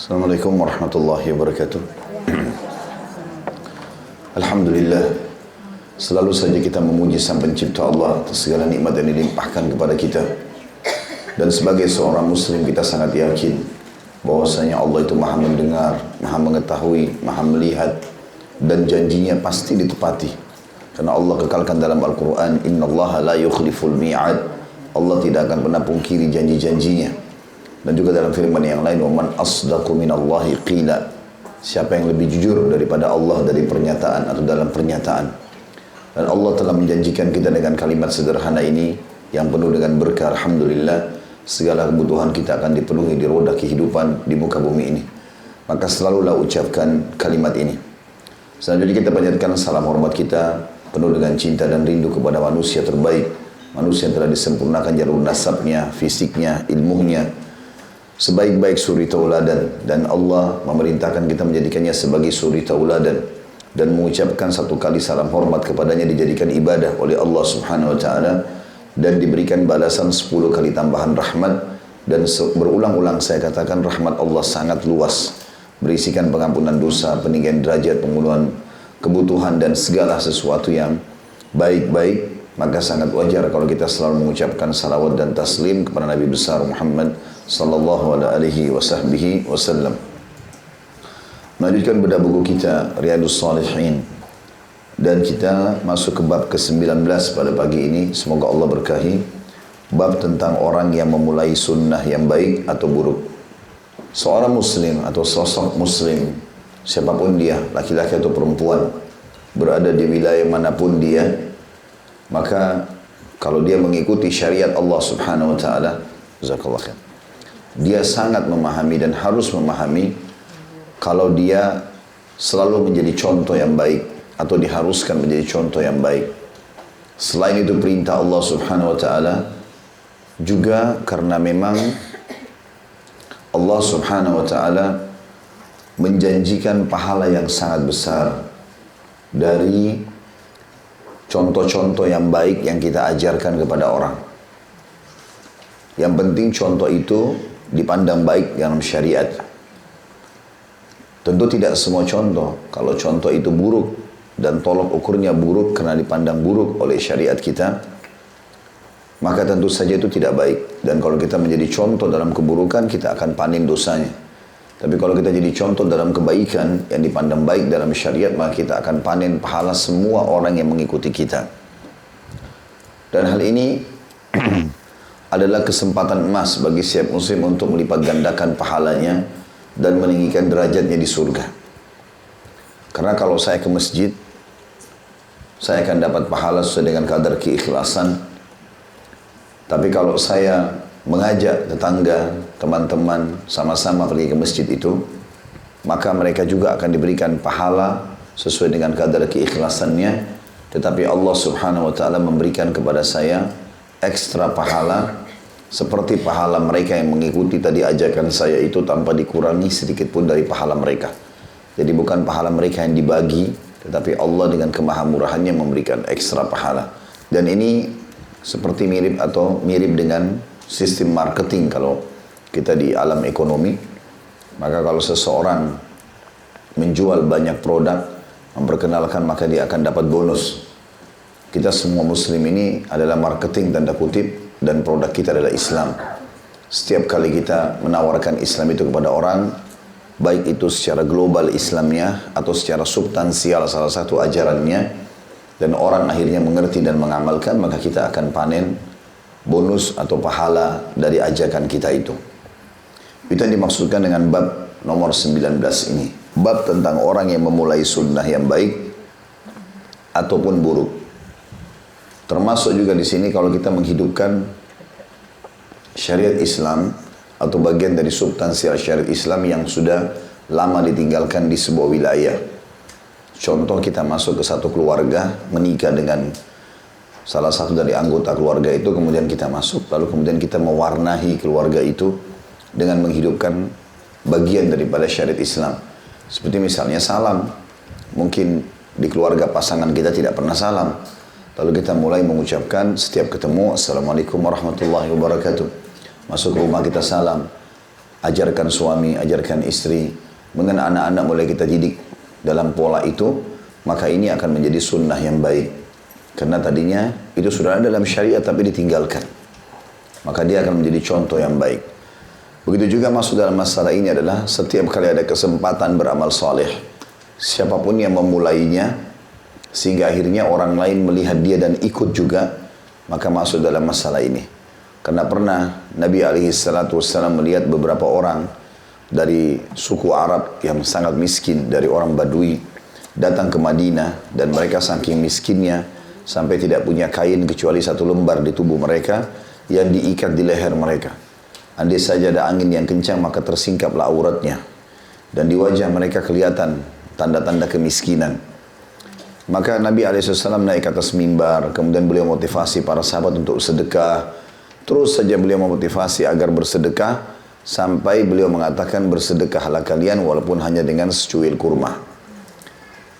Assalamualaikum warahmatullahi wabarakatuh. Alhamdulillah, selalu saja kita memuji Sang Pencipta Allah atas segala nikmat yang dilimpahkan kepada kita. Dan sebagai seorang muslim kita sangat yakin bahwasanya Allah itu maha mendengar, maha mengetahui, maha melihat, dan janjinya pasti ditepati. Karena Allah kekalkan dalam Al-Quran, Innallaha la yukhliful mi'ad. Allah tidak akan pernah pungkiri janji-janjinya. Dan juga dalam firman yang lain, وَمَنْ أَصْدَقُ مِنَ اللَّهِ قِيلًا. Siapa yang lebih jujur daripada Allah dari pernyataan atau dalam pernyataan. Dan Allah telah menjanjikan kita dengan kalimat sederhana ini yang penuh dengan berkah. Alhamdulillah, segala kebutuhan kita akan dipenuhi di roda kehidupan di muka bumi ini. Maka selalulah ucapkan kalimat ini. Selanjutnya kita panjatkan salam hormat kita penuh dengan cinta dan rindu kepada manusia terbaik. Manusia yang telah disempurnakan jalur nasabnya, fisiknya, ilmunya sebaik-baik suri tauladan, dan Allah memerintahkan kita menjadikannya sebagai suri tauladan dan mengucapkan satu kali salam hormat kepadanya dijadikan ibadah oleh Allah Subhanahu wa taala dan diberikan balasan 10 kali tambahan rahmat. Dan berulang-ulang saya katakan rahmat Allah sangat luas, berisikan pengampunan dosa, peninggian derajat, pemenuhan kebutuhan dan segala sesuatu yang baik-baik. Maka sangat wajar kalau kita selalu mengucapkan salawat dan taslim kepada Nabi besar Muhammad sallallahu alaihi wasallam. Melanjutkan bedah buku kita Riyadhus Shalihin, dan kita masuk ke bab ke-19 pada pagi ini. Semoga Allah berkahi. Bab tentang orang yang memulai sunnah yang baik atau buruk. Seorang muslim atau sosok muslim, siapapun dia, laki-laki atau perempuan, berada di wilayah manapun dia, maka kalau dia mengikuti syariat Allah Subhanahu wa taala, jazakallahu khair, dia sangat memahami dan harus memahami kalau dia selalu menjadi contoh yang baik atau diharuskan menjadi contoh yang baik. Selain itu perintah Allah Subhanahu wa taala, juga karena memang Allah Subhanahu wa taala menjanjikan pahala yang sangat besar dari contoh-contoh yang baik yang kita ajarkan kepada orang. Yang penting contoh itu dipandang baik dalam syariat. Tentu tidak semua contoh. Kalau contoh itu buruk dan tolok ukurnya buruk karena dipandang buruk oleh syariat kita, maka tentu saja itu tidak baik. Dan kalau kita menjadi contoh dalam keburukan, kita akan panen dosanya. Tapi kalau kita jadi contoh dalam kebaikan yang dipandang baik dalam syariat, maka kita akan panen pahala semua orang yang mengikuti kita. Dan hal ini adalah kesempatan emas bagi setiap muslim untuk melipat gandakan pahalanya dan meninggikan derajatnya di surga. Karena kalau saya ke masjid, saya akan dapat pahala sesuai dengan kadar keikhlasan. Tapi kalau saya mengajak tetangga, teman-teman sama-sama pergi ke masjid itu, maka mereka juga akan diberikan pahala sesuai dengan kadar keikhlasannya. Tetapi Allah Subhanahu wa taala memberikan kepada saya ekstra pahala seperti pahala mereka yang mengikuti tadi ajakan saya itu tanpa dikurangi sedikit pun dari pahala mereka. Jadi bukan pahala mereka yang dibagi, tetapi Allah dengan kemahamurahannya memberikan ekstra pahala. Dan ini seperti mirip dengan sistem marketing kalau kita di alam ekonomi. Maka kalau seseorang menjual banyak produk, memperkenalkan, maka dia akan dapat bonus. Kita semua muslim ini adalah marketing tanda kutip, dan produk kita adalah Islam. Setiap kali kita menawarkan Islam itu kepada orang, baik itu secara global Islamnya atau secara substansial salah satu ajarannya, dan orang akhirnya mengerti dan mengamalkan, maka kita akan panen bonus atau pahala dari ajakan kita itu. Itu yang dimaksudkan dengan bab nomor 19 ini. Bab tentang orang yang memulai sunnah yang baik ataupun buruk. Termasuk juga di sini kalau kita menghidupkan syariat Islam atau bagian dari substansial syariat Islam yang sudah lama ditinggalkan di sebuah wilayah. Contoh, kita masuk ke satu keluarga, menikah dengan salah satu dari anggota keluarga itu, kemudian kita masuk, lalu kemudian kita mewarnai keluarga itu dengan menghidupkan bagian daripada syariat Islam. Seperti misalnya salam. Mungkin di keluarga pasangan kita tidak pernah salam. Lalu kita mulai mengucapkan setiap ketemu, Assalamualaikum warahmatullahi wabarakatuh. Masuk ke rumah kita salam. ajarkan suami, ajarkan istri, mengenai anak-anak mulai kita didik dalam pola itu, maka ini akan menjadi sunnah yang baik. Karena tadinya itu sudah ada dalam syariat tapi ditinggalkan. Maka dia akan menjadi contoh yang baik. Begitu juga masuk dalam masalah ini adalah setiap kali ada kesempatan beramal saleh, siapapun yang memulainya, sehingga akhirnya orang lain melihat dia dan ikut juga, maka masuk dalam masalah ini. Karena pernah Nabi SAW melihat beberapa orang dari suku Arab yang sangat miskin, dari orang Badui, datang ke Madinah, dan mereka saking miskinnya sampai tidak punya kain kecuali satu lembar di tubuh mereka yang diikat di leher mereka. Andai saja ada angin yang kencang maka tersingkaplah auratnya, dan di wajah mereka kelihatan tanda-tanda kemiskinan. Maka Nabi SAW naik ke atas mimbar, kemudian beliau motivasi para sahabat untuk sedekah. Terus saja beliau memotivasi agar bersedekah, sampai beliau mengatakan bersedekahlah kalian walaupun hanya dengan secuil kurma.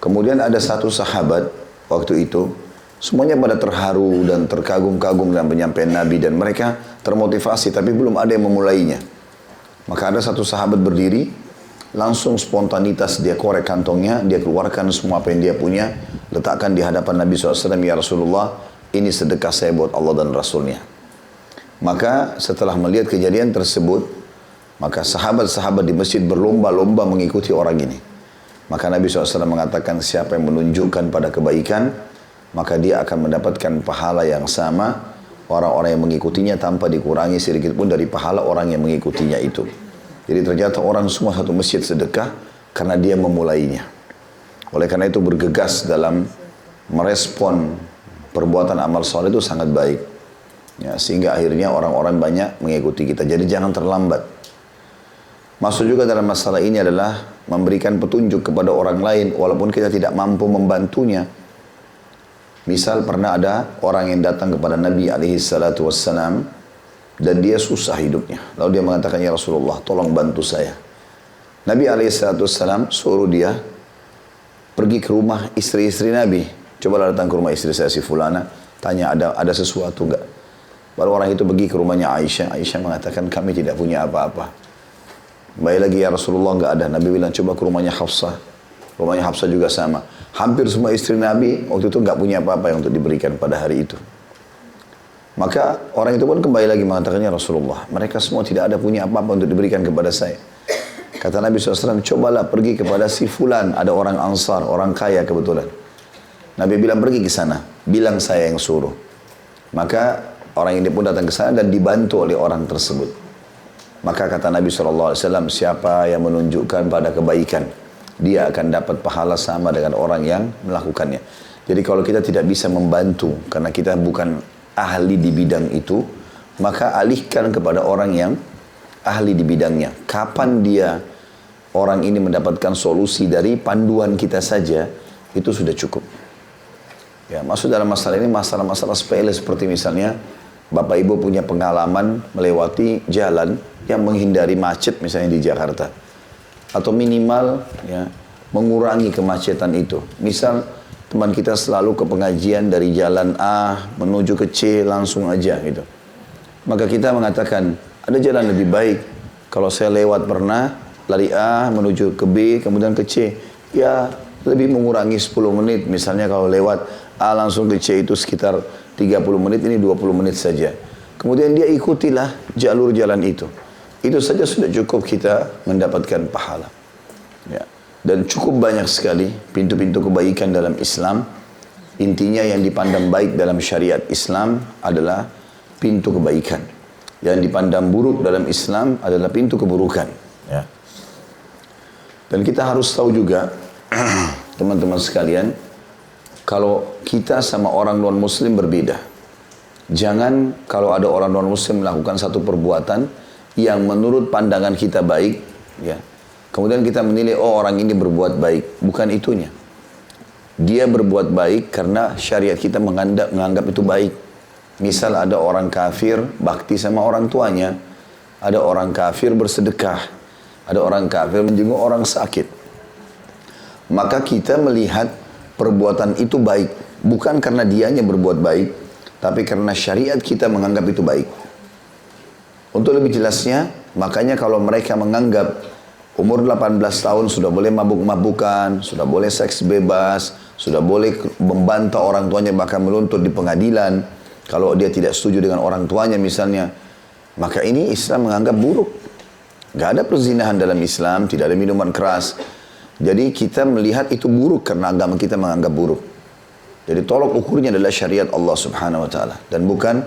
Kemudian ada satu sahabat waktu itu, semuanya pada terharu dan terkagum-kagum dengan penyampaian Nabi, dan mereka termotivasi tapi belum ada yang memulainya. Maka ada satu sahabat berdiri, langsung spontanitas dia korek kantongnya, dia keluarkan semua apa yang dia punya, letakkan di hadapan Nabi SAW, ya Rasulullah, ini sedekah saya buat Allah dan Rasulnya. Maka setelah melihat kejadian tersebut, maka sahabat-sahabat di masjid berlomba-lomba mengikuti orang ini. Maka Nabi SAW mengatakan siapa yang menunjukkan pada kebaikan, maka dia akan mendapatkan pahala yang sama orang-orang yang mengikutinya tanpa dikurangi sedikit pun dari pahala orang yang mengikutinya itu. Jadi ternyata orang semua satu masjid sedekah karena dia memulainya. Oleh karena itu bergegas dalam merespon perbuatan amal soleh itu sangat baik. Ya, sehingga akhirnya orang-orang banyak mengikuti kita. Jadi jangan terlambat. Masuk juga dalam masalah ini adalah memberikan petunjuk kepada orang lain walaupun kita tidak mampu membantunya. Misal pernah ada orang yang datang kepada Nabi SAW dan dia susah hidupnya. Lalu dia mengatakan, ya Rasulullah, tolong bantu saya. Nabi SAW suruh dia pergi ke rumah istri-istri Nabi. Cobalah datang ke rumah istri saya si Fulana, tanya ada sesuatu enggak. Baru orang itu pergi ke rumahnya Aisyah. Aisyah mengatakan kami tidak punya apa-apa. Baik lagi ya Rasulullah, enggak ada. Nabi bilang coba ke rumahnya Hafsah. Rumahnya Hafsah juga sama. Hampir semua istri Nabi waktu itu enggak punya apa-apa yang untuk diberikan pada hari itu. Maka orang itu pun kembali lagi mengatakannya Rasulullah, mereka semua tidak ada punya apa-apa untuk diberikan kepada saya. Kata Nabi SAW, cobalah pergi kepada si Fulan, ada orang Ansar, orang kaya kebetulan. Nabi bilang pergi ke sana, bilang saya yang suruh. Maka orang ini pun datang ke sana dan dibantu oleh orang tersebut. Maka kata Nabi SAW, siapa yang menunjukkan pada kebaikan, dia akan dapat pahala sama dengan orang yang melakukannya. Jadi kalau kita tidak bisa membantu, karena kita bukan ahli di bidang itu, maka alihkan kepada orang yang ahli di bidangnya. Kapan dia orang ini mendapatkan solusi dari panduan kita saja, itu sudah cukup. Ya, masuk dalam masalah ini masalah-masalah sepele seperti misalnya Bapak Ibu punya pengalaman melewati jalan yang menghindari macet misalnya di Jakarta, atau minimal ya mengurangi kemacetan itu. Misal teman kita selalu ke pengajian dari jalan A menuju ke C langsung aja gitu. Maka kita mengatakan ada jalan lebih baik. Kalau saya lewat pernah dari A menuju ke B kemudian ke C, ya lebih mengurangi 10 menit. Misalnya kalau lewat A langsung ke C itu sekitar 30 menit, ini 20 menit saja. Kemudian dia ikutilah jalur jalan itu. Itu saja sudah cukup kita mendapatkan pahala. Ya. Dan cukup banyak sekali pintu-pintu kebaikan dalam Islam. Intinya yang dipandang baik dalam syariat Islam adalah pintu kebaikan. Yang dipandang buruk dalam Islam adalah pintu keburukan. Ya. Dan kita harus tahu juga, teman-teman sekalian, kalau kita sama orang non-muslim berbeda. Jangan kalau ada orang non-muslim melakukan satu perbuatan yang menurut pandangan kita baik, ya, kemudian kita menilai, oh orang ini berbuat baik. Bukan itunya. Dia berbuat baik karena syariat kita menganggap itu baik. Misal ada orang kafir bakti sama orang tuanya. Ada orang kafir bersedekah. Ada orang kafir menjenguk orang sakit. Maka kita melihat perbuatan itu baik. Bukan karena dianya berbuat baik, tapi karena syariat kita menganggap itu baik. Untuk lebih jelasnya, Makanya kalau mereka menganggap umur 18 tahun sudah boleh mabuk-mabukan, sudah boleh seks bebas, sudah boleh membantah orang tuanya, bahkan menuntut di pengadilan kalau dia tidak setuju dengan orang tuanya misalnya, maka ini Islam menganggap buruk. Gak ada perzinahan dalam Islam, tidak ada minuman keras. Jadi kita melihat itu buruk karena agama kita menganggap buruk. Jadi tolok ukurnya adalah syariat Allah Subhanahu wa taala dan bukan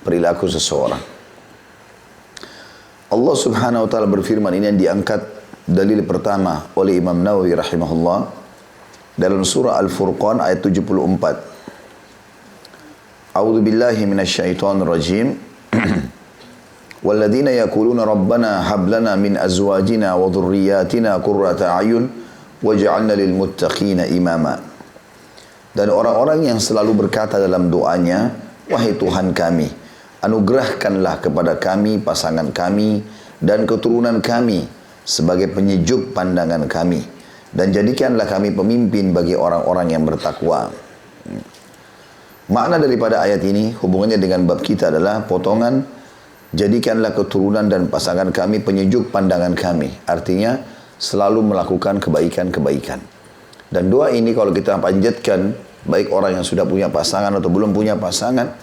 perilaku seseorang. Allah Subhanahu wa taala berfirman, ini yang diangkat dalil pertama oleh Imam Nawawi rahimahullah dalam surah Al-Furqan ayat 74. A'udzu billahi minasyaitonir rajim. Walladzina yaquluna rabbana hab lana min azwajina wa dhurriyyatina qurrata a'yun waj'alna lil muttaqina imama. Dan orang-orang yang selalu berkata dalam doanya, wahai Tuhan kami, anugerahkanlah kepada kami pasangan kami dan keturunan kami sebagai penyejuk pandangan kami, dan jadikanlah kami pemimpin bagi orang-orang yang bertakwa. Makna daripada ayat ini hubungannya dengan bab kita adalah potongan, jadikanlah keturunan dan pasangan kami penyejuk pandangan kami. Artinya selalu melakukan kebaikan-kebaikan. Dan doa ini kalau kita panjatkan, baik orang yang sudah punya pasangan atau belum punya pasangan,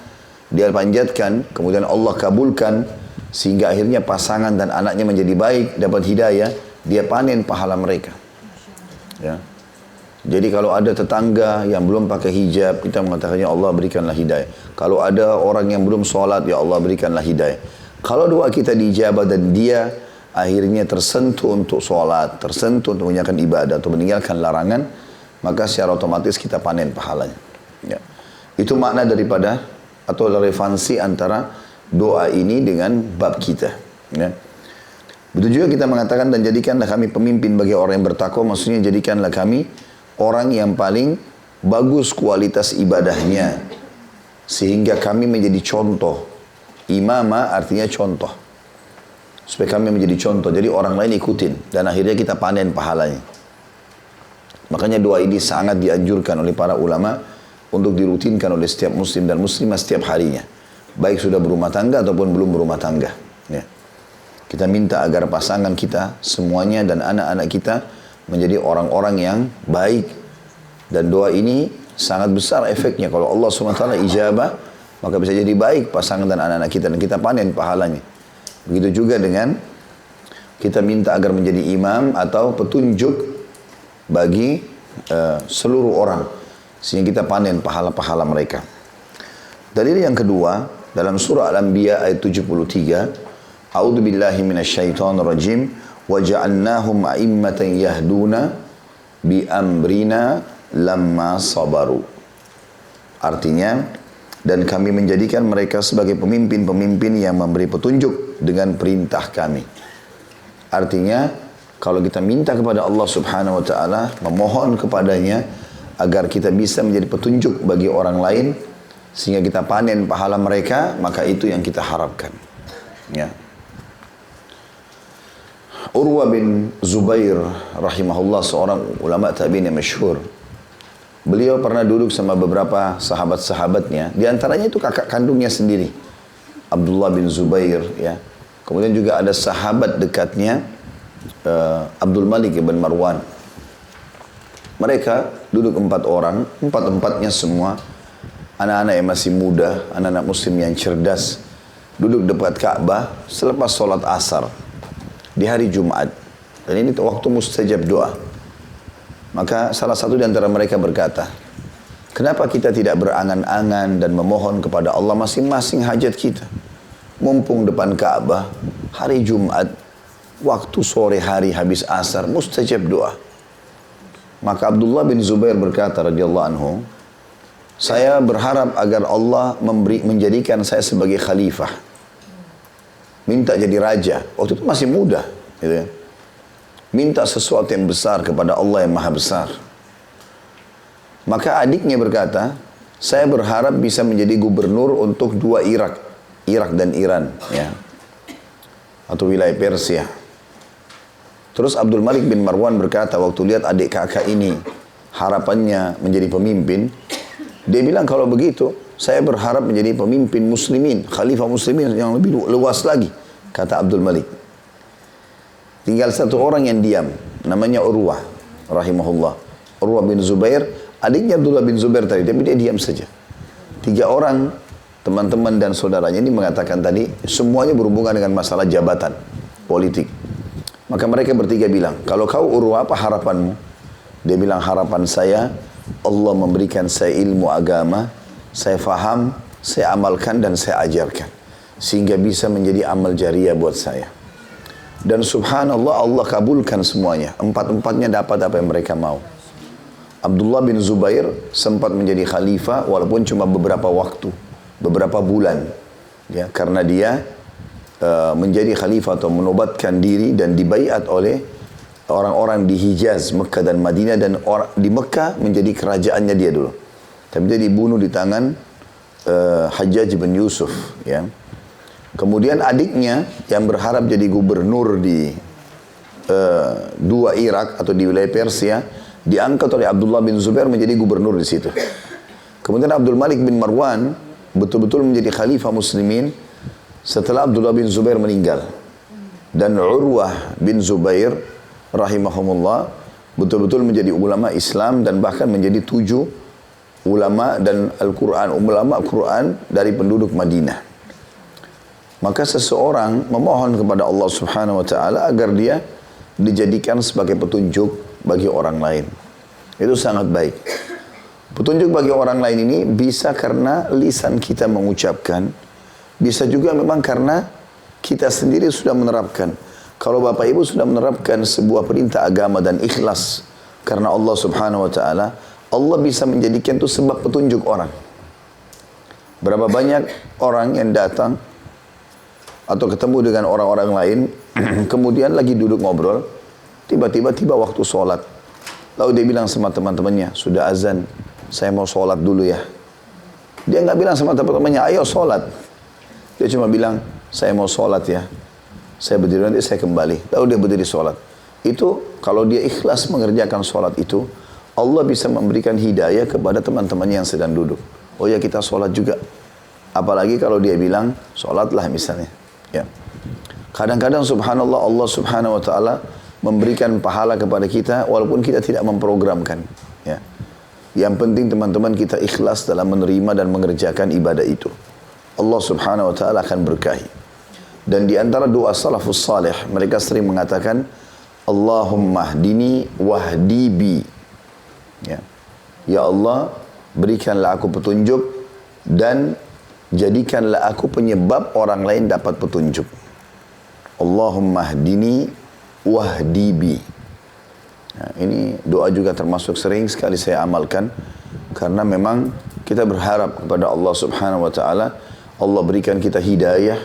dia panjatkan, kemudian Allah kabulkan, sehingga akhirnya pasangan dan anaknya menjadi baik, dapat hidayah, dia panen pahala mereka. Ya. Jadi kalau ada tetangga yang belum pakai hijab, kita mengatakannya Allah berikanlah hidayah. Kalau ada orang yang belum sholat, ya Allah berikanlah hidayah. Kalau doa kita dijabah dan dia akhirnya tersentuh untuk sholat, tersentuh untuk menjalankan ibadah atau meninggalkan larangan, maka secara otomatis kita panen pahalanya. Ya. Itu makna daripada atau relevansi antara doa ini dengan bab kita. Ya. Betul juga kita mengatakan, dan jadikanlah kami pemimpin bagi orang yang bertakwa, maksudnya jadikanlah kami orang yang paling bagus kualitas ibadahnya, sehingga kami menjadi contoh. Imama artinya contoh. Supaya kami menjadi contoh, jadi orang lain ikutin, dan akhirnya kita panen pahalanya. Makanya doa ini sangat dianjurkan oleh para ulama untuk dirutinkan oleh setiap muslim dan muslimah setiap harinya. Baik sudah berumah tangga ataupun belum berumah tangga. Ya. Kita minta agar pasangan kita semuanya dan anak-anak kita menjadi orang-orang yang baik. Dan doa ini sangat besar efeknya. Kalau Allah SWT ijabah, maka bisa jadi baik pasangan dan anak-anak kita, dan kita panen pahalanya. Begitu juga dengan kita minta agar menjadi imam atau petunjuk bagi seluruh orang, sehingga kita panen pahala-pahala mereka. Dalil yang kedua dalam surah Al-Anbiya ayat 73, A'udzu billahi minasyaitonir rajim, wa ja'alnahum a'immatan yahduna bi amrina lamma sabaru. Artinya, dan kami menjadikan mereka sebagai pemimpin-pemimpin yang memberi petunjuk dengan perintah kami. Artinya, kalau kita minta kepada Allah Subhanahu wa taala, memohon kepadanya agar kita bisa menjadi petunjuk bagi orang lain, sehingga kita panen pahala mereka, maka itu yang kita harapkan. Ya. Urwa bin Zubair rahimahullah, seorang ulama tabi'in yang masyhur. Beliau pernah duduk sama beberapa sahabat-sahabatnya, di antaranya itu kakak kandungnya sendiri, Abdullah bin Zubair, ya. Kemudian juga ada sahabat dekatnya, Abdul Malik bin Marwan. Mereka duduk 4 orang, empat-empatnya semua anak-anak yang masih muda, anak-anak muslim yang cerdas, duduk dekat Ka'bah selepas sholat asar di hari Jumat. Dan ini waktu mustajab doa. Maka salah satu di antara mereka berkata, kenapa kita tidak berangan-angan dan memohon kepada Allah masing-masing hajat kita? Mumpung depan Ka'bah, hari Jumat, waktu sore hari habis asar, mustajab doa. Maka Abdullah bin Zubair berkata radhiyallahu anhu, saya berharap agar Allah menjadikan saya sebagai khalifah. Minta jadi raja. Waktu itu masih muda. Gitu ya. Minta sesuatu yang besar kepada Allah yang maha besar. Maka adiknya berkata, saya berharap bisa menjadi gubernur untuk 2 Irak. Irak dan Iran. Ya. Atau wilayah Persia. Terus Abdul Malik bin Marwan berkata, waktu lihat adik kakak ini harapannya menjadi pemimpin, dia bilang kalau begitu saya berharap menjadi pemimpin muslimin, khalifah muslimin yang lebih luas lagi, kata Abdul Malik. Tinggal satu orang yang diam, namanya Urwah rahimahullah. Urwah bin Zubair, adiknya Abdullah bin Zubair tadi, tapi dia diam saja. 3 orang teman-teman dan saudaranya ini mengatakan tadi, semuanya berhubungan dengan masalah jabatan politik. Maka mereka bertiga bilang, kalau kau Urwah, apa harapanmu? Dia bilang, harapan saya Allah memberikan saya ilmu agama, saya faham, saya amalkan dan saya ajarkan, sehingga bisa menjadi amal jariah buat saya. Dan subhanallah, Allah kabulkan semuanya. 4-empatnya dapat apa yang mereka mau. Abdullah bin Zubair sempat menjadi khalifah walaupun cuma beberapa waktu, beberapa bulan, ya, karena dia menjadi khalifah atau menobatkan diri dan dibaiat oleh orang-orang di Hijaz, Mekah dan Madinah, dan di Mekah menjadi kerajaannya dia dulu. Tapi dia dibunuh di tangan Hajjaj bin Yusuf, ya. Kemudian adiknya yang berharap jadi gubernur di dua Irak atau di wilayah Persia, diangkat oleh Abdullah bin Zubair menjadi gubernur di situ. Kemudian Abdul Malik bin Marwan betul-betul menjadi khalifah muslimin setelah Abdullah bin Zubair meninggal. Dan Urwah bin Zubair rahimahumullah betul-betul menjadi ulama Islam dan bahkan menjadi 7 ulama dan Al-Quran, ulama Quran dari penduduk Madinah. Maka seseorang memohon kepada Allah Subhanahu wa taala agar dia dijadikan sebagai petunjuk bagi orang lain. Itu sangat baik. Petunjuk bagi orang lain ini bisa karena lisan kita mengucapkan, bisa juga memang karena kita sendiri sudah menerapkan. Kalau Bapak Ibu sudah menerapkan sebuah perintah agama dan ikhlas karena Allah Subhanahu wa taala, Allah bisa menjadikan itu sebab petunjuk orang. Berapa banyak orang yang datang atau ketemu dengan orang-orang lain, kemudian lagi duduk ngobrol, tiba-tiba waktu sholat. Lalu dia bilang sama teman-temannya, sudah azan, saya mau sholat dulu ya. Dia nggak bilang sama teman-temannya, ayo sholat. Dia cuma bilang, saya mau sholat ya. Saya berdiri nanti saya kembali. Lalu dia berdiri sholat. Itu kalau dia ikhlas mengerjakan sholat itu, Allah bisa memberikan hidayah kepada teman-temannya yang sedang duduk. Oh ya, kita sholat juga. Apalagi kalau dia bilang, sholatlah misalnya. Ya. Kadang-kadang subhanallah, Allah Subhanahu wa taala memberikan pahala kepada kita walaupun kita tidak memprogramkan, ya. Yang penting teman-teman kita ikhlas dalam menerima dan mengerjakan ibadah itu. Allah Subhanahu wa taala akan berkahi. Dan di antara doa salafus salih, mereka sering mengatakan Allahumma hdini wahdi bi. Ya. Ya Allah, berikanlah aku petunjuk dan jadikanlah aku penyebab orang lain dapat petunjuk. Allahumma hdini wahdi bi. Nah, ini doa juga termasuk sering sekali saya amalkan karena memang kita berharap kepada Allah Subhanahu wa taala, Allah berikan kita hidayah,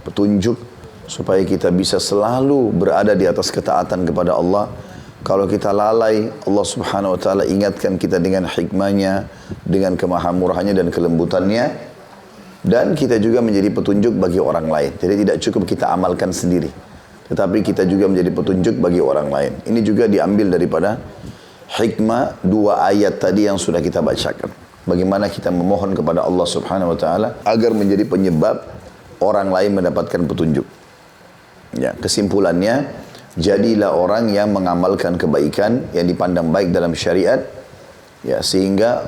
petunjuk supaya kita bisa selalu berada di atas ketaatan kepada Allah. Kalau kita lalai, Allah Subhanahu wa taala ingatkan kita dengan hikmahnya, dengan kemahamurahannya dan kelembutannya. Dan kita juga menjadi petunjuk bagi orang lain. Jadi tidak cukup kita amalkan sendiri, tetapi kita juga menjadi petunjuk bagi orang lain. Ini juga diambil daripada hikmah 2 ayat tadi yang sudah kita bacakan. Bagaimana kita memohon kepada Allah Subhanahu wa taala agar menjadi penyebab orang lain mendapatkan petunjuk. Ya, kesimpulannya, jadilah orang yang mengamalkan kebaikan yang dipandang baik dalam syariat, ya, sehingga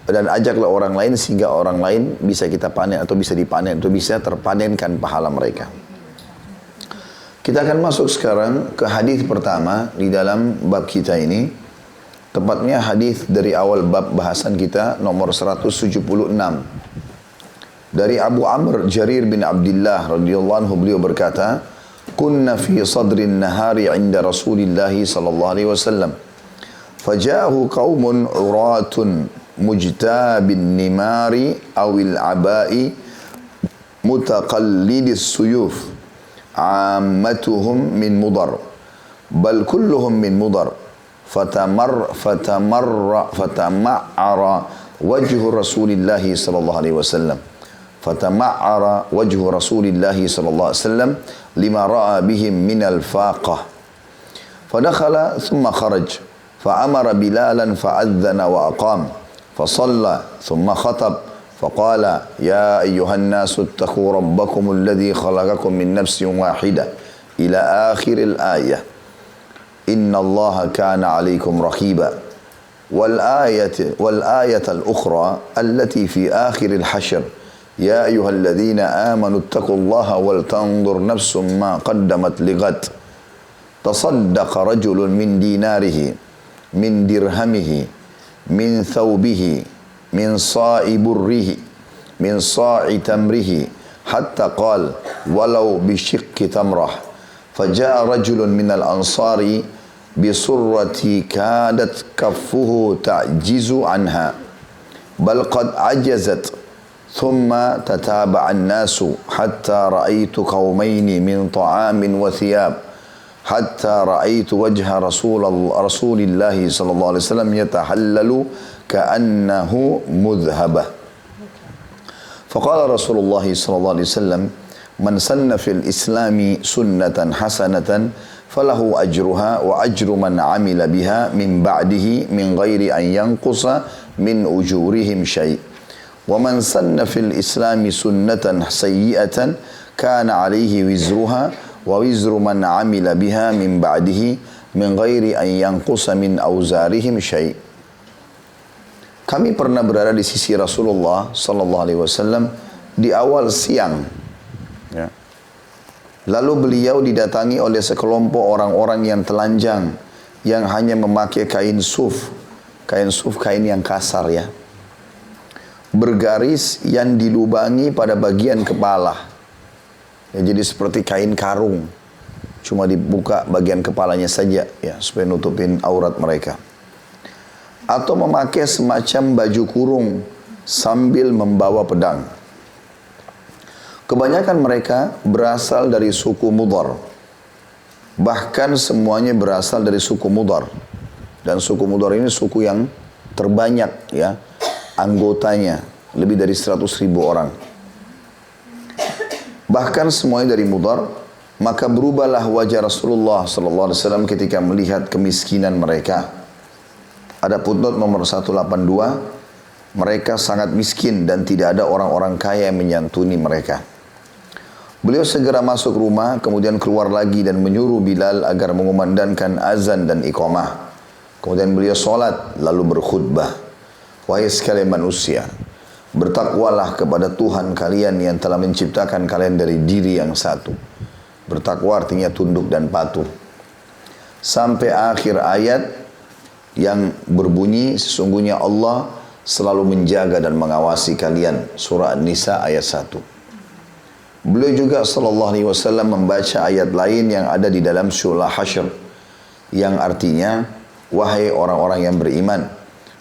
dan ajaklah orang lain sehingga orang lain bisa kita panen atau bisa dipanen atau bisa terpanenkan pahala mereka. Kita akan masuk sekarang ke hadis pertama di dalam bab kita ini. Tepatnya hadis dari awal bab bahasan kita nomor 176. Dari Abu Amr Jarir bin Abdullah radhiyallahu anhu, beliau berkata, "Kunna fi sadrin nahari 'inda Rasulillah sallallahu alaihi wasallam. Faja'ahu qaumun 'uratun mujtabin nimari awil abai mutaqallidis suyuf ammatuhum min mudar bal kulluhum min mudar fatama'ara wajhu Rasulillah sallallahu alaihi wasallam fatama'ara wajhu Rasulillah sallallahu alaihi wasallam lima ra'a bihim min al-faqah fadakhala thumma kharaj fa'amara bilalan fa'adhana wa aqam فصلى ثم خطب فقال يا أيها الناس اتقوا ربكم الذي خلقكم من نفس واحدة ila akhiril ayah. Inna Allah kana alaikum raqiba. والآية الأخرى التي في آخر الحشر يا أيها الذين آمنوا اتقوا الله ولتنظر نفس ما قدمت لغد تصدق رجل من ديناره من درهمه من ثوبه من صاع بره من صاع تمره حتى قال ولو بشق تمره فجاء رجل من الأنصار بصرة كادت كفه تعجز عنها بل قد عجزت ثم تتابع الناس حتى رأيت قومين من طعام وثياب حتى رأيت وجه رسول الله صلى الله عليه وسلم يتحلل كأنه مذهبة فقال رسول الله صلى الله عليه وسلم من سن في الإسلام سنة حسنة فله أجرها وأجر من عمل بها من بعده من غير أن ينقص من أجورهم شيء ومن سن في الإسلام سنة سيئة كان عليه وزرها ووزر من عمل بها من بعده من غير أن ينقص من أوزارهم شيء. Kami pernah berada di sisi Rasulullah sallallahu alaihi wasallam di awal siang. Ya. Lalu beliau didatangi oleh sekelompok orang-orang yang telanjang yang hanya memakai kain suf. Kain suf kain yang kasar ya. Bergaris yang dilubangi pada bagian kepala. Ya, jadi seperti kain karung. Cuma dibuka bagian kepalanya saja ya supaya nutupin aurat mereka. Atau memakai semacam baju kurung sambil membawa pedang. Kebanyakan mereka berasal dari suku Mudhar. Bahkan semuanya berasal dari suku Mudhar. Dan suku Mudhar ini suku yang terbanyak ya anggotanya. Lebih dari 100.000 orang. Bahkan semuanya dari Mudhar. Maka berubahlah wajah Rasulullah SAW ketika melihat kemiskinan mereka. Ada footnote nomor 182. Mereka sangat miskin dan tidak ada orang-orang kaya yang menyantuni mereka. Beliau segera masuk rumah, kemudian keluar lagi dan menyuruh Bilal agar mengumandangkan azan dan iqamah. Kemudian beliau solat, lalu berkhutbah. Wahai sekalian manusia, bertakwalah kepada Tuhan kalian yang telah menciptakan kalian dari diri yang satu. Bertakwa artinya tunduk dan patuh. Sampai akhir ayat yang berbunyi, sesungguhnya Allah selalu menjaga dan mengawasi kalian. Surah An-Nisa ayat 1. Beliau juga sallallahu alaihi wasallam membaca ayat lain yang ada di dalam surah Hasyr yang artinya wahai orang-orang yang beriman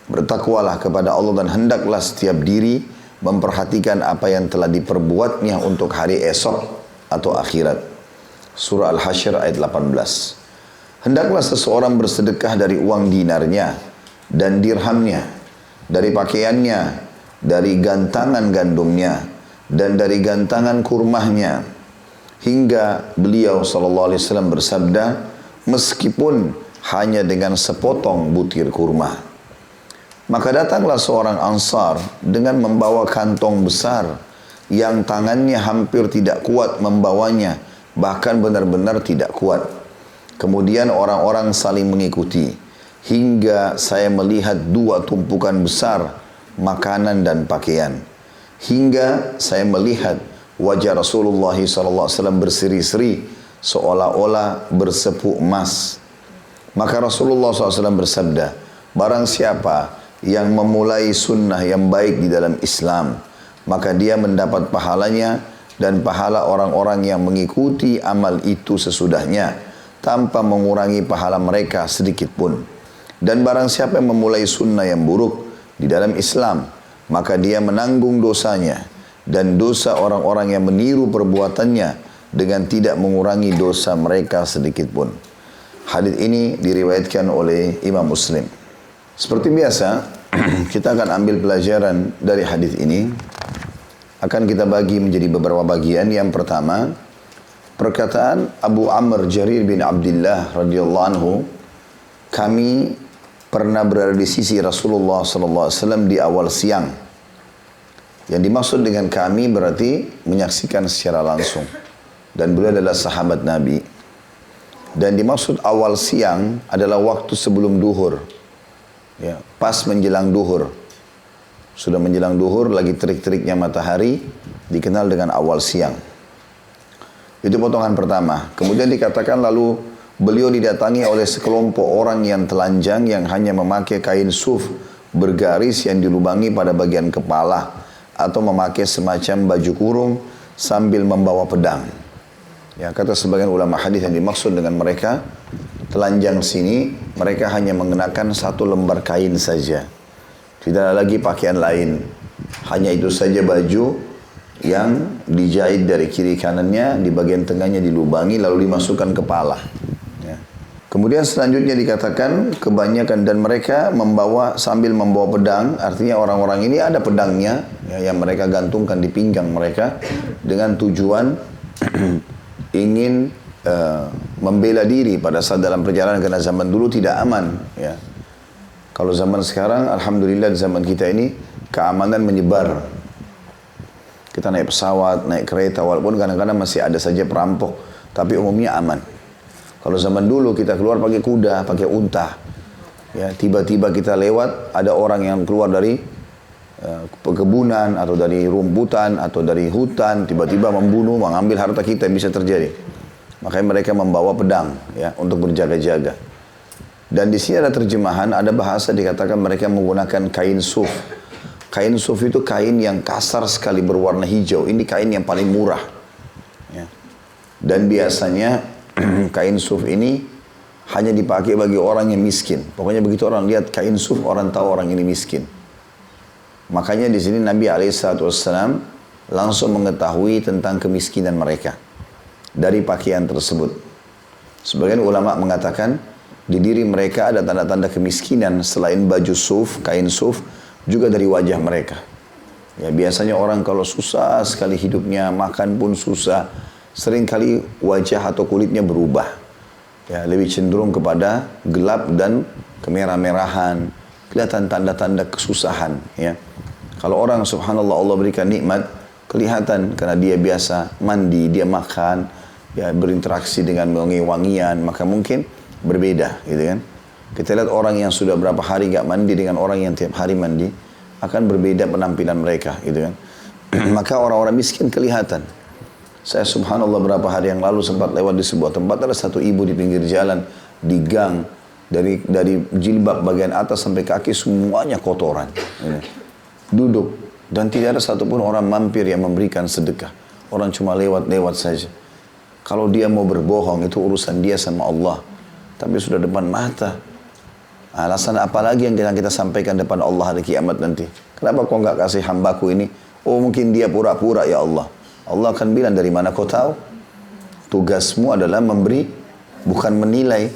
bertakwalah kepada Allah dan hendaklah setiap diri memperhatikan apa yang telah diperbuatnya untuk hari esok atau akhirat. Surah Al-Hasyr ayat 18. Hendaklah seseorang bersedekah dari uang dinarnya dan dirhamnya, dari pakaiannya, dari gantangan gandumnya dan dari gantangan kurmahnya, hingga beliau sallallahu alaihi wasallam bersabda, meskipun hanya dengan sepotong butir kurma. Maka datanglah seorang Ansar dengan membawa kantong besar yang tangannya hampir tidak kuat membawanya, bahkan benar-benar tidak kuat. Kemudian orang-orang saling mengikuti hingga saya melihat dua tumpukan besar makanan dan pakaian. Hingga saya melihat wajah Rasulullah SAW berseri-seri seolah-olah bersepuk emas. Maka Rasulullah SAW bersabda, barang siapa yang memulai sunnah yang baik di dalam Islam, maka dia mendapat pahalanya dan pahala orang-orang yang mengikuti amal itu sesudahnya, tanpa mengurangi pahala mereka sedikit pun. Dan barang siapa yang memulai sunnah yang buruk di dalam Islam, maka dia menanggung dosanya dan dosa orang-orang yang meniru perbuatannya dengan tidak mengurangi dosa mereka sedikit pun. Hadis ini diriwayatkan oleh Imam Muslim. Seperti biasa, kita akan ambil pelajaran dari hadis ini. Akan kita bagi menjadi beberapa bagian. Yang pertama, perkataan Abu Amr Jarir bin Abdullah radhiyallahu anhu, kami pernah berada di sisi Rasulullah SAW di awal siang. Yang dimaksud dengan kami berarti menyaksikan secara langsung. Dan beliau adalah sahabat Nabi. Dan dimaksud awal siang adalah waktu sebelum duhur. Ya, pas menjelang duhur. Sudah menjelang duhur, lagi terik-teriknya matahari, dikenal dengan awal siang. Itu potongan pertama. Kemudian dikatakan lalu beliau didatangi oleh sekelompok orang yang telanjang yang hanya memakai kain suf bergaris yang dilubangi pada bagian kepala atau memakai semacam baju kurung sambil membawa pedang. Ya, kata sebagian ulama hadis yang dimaksud dengan mereka telanjang sini, mereka hanya mengenakan satu lembar kain saja. Tidak ada lagi pakaian lain. Hanya itu saja baju yang dijahit dari kiri kanannya, di bagian tengahnya dilubangi lalu dimasukkan kepala. Ya. Kemudian selanjutnya dikatakan kebanyakan dan mereka sambil membawa pedang, artinya orang-orang ini ada pedangnya ya, yang mereka gantungkan di pinggang mereka dengan tujuan ingin membela diri pada saat dalam perjalanan, karena zaman dulu tidak aman ya. Kalau zaman sekarang alhamdulillah di zaman kita ini keamanan menyebar. Kita naik pesawat, naik kereta, walaupun kadang-kadang masih ada saja perampok, tapi umumnya aman. Kalau zaman dulu kita keluar pakai kuda, pakai unta. Ya, tiba-tiba kita lewat, ada orang yang keluar dari perkebunan atau dari rumputan atau dari hutan, tiba-tiba membunuh, mengambil harta kita, bisa terjadi. Makanya mereka membawa pedang ya untuk berjaga-jaga. Dan di sini ada terjemahan, ada bahasa dikatakan mereka menggunakan kain suf. Kain suf itu kain yang kasar sekali berwarna hijau. Ini kain yang paling murah. Ya. Dan biasanya kain suf ini hanya dipakai bagi orang yang miskin. Pokoknya begitu orang lihat kain suf, orang tahu orang ini miskin. Makanya di sini Nabi SAW langsung mengetahui tentang kemiskinan mereka dari pakaian tersebut. Sebagian ulama mengatakan di diri mereka ada tanda-tanda kemiskinan selain baju suf, kain suf, juga dari wajah mereka. Ya, biasanya orang kalau susah sekali hidupnya, makan pun susah, seringkali wajah atau kulitnya berubah. Ya, lebih cenderung kepada gelap dan kemerah-merahan, kelihatan tanda-tanda kesusahan. Ya. Kalau orang subhanallah Allah berikan nikmat, kelihatan karena dia biasa mandi, dia makan, ya berinteraksi dengan wangi-wangian, maka mungkin berbeda, gitu kan. Kita lihat orang yang sudah berapa hari gak mandi dengan orang yang tiap hari mandi, akan berbeda penampilan mereka, gitu kan. Maka orang-orang miskin kelihatan. Saya subhanallah berapa hari yang lalu sempat lewat di sebuah tempat, ada satu ibu di pinggir jalan, di gang, dari jilbab bagian atas sampai kaki semuanya kotoran. Gitu. Duduk dan tidak ada satupun orang mampir yang memberikan sedekah. Orang cuma lewat-lewat saja. Kalau dia mau berbohong itu urusan dia sama Allah. Tapi sudah depan mata. Alasan apa lagi yang kita sampaikan depan Allah hari kiamat nanti? Kenapa kau enggak kasih hambaku ini? Oh mungkin dia pura-pura ya Allah. Allah akan bilang dari mana kau tahu? Tugasmu adalah memberi, bukan menilai.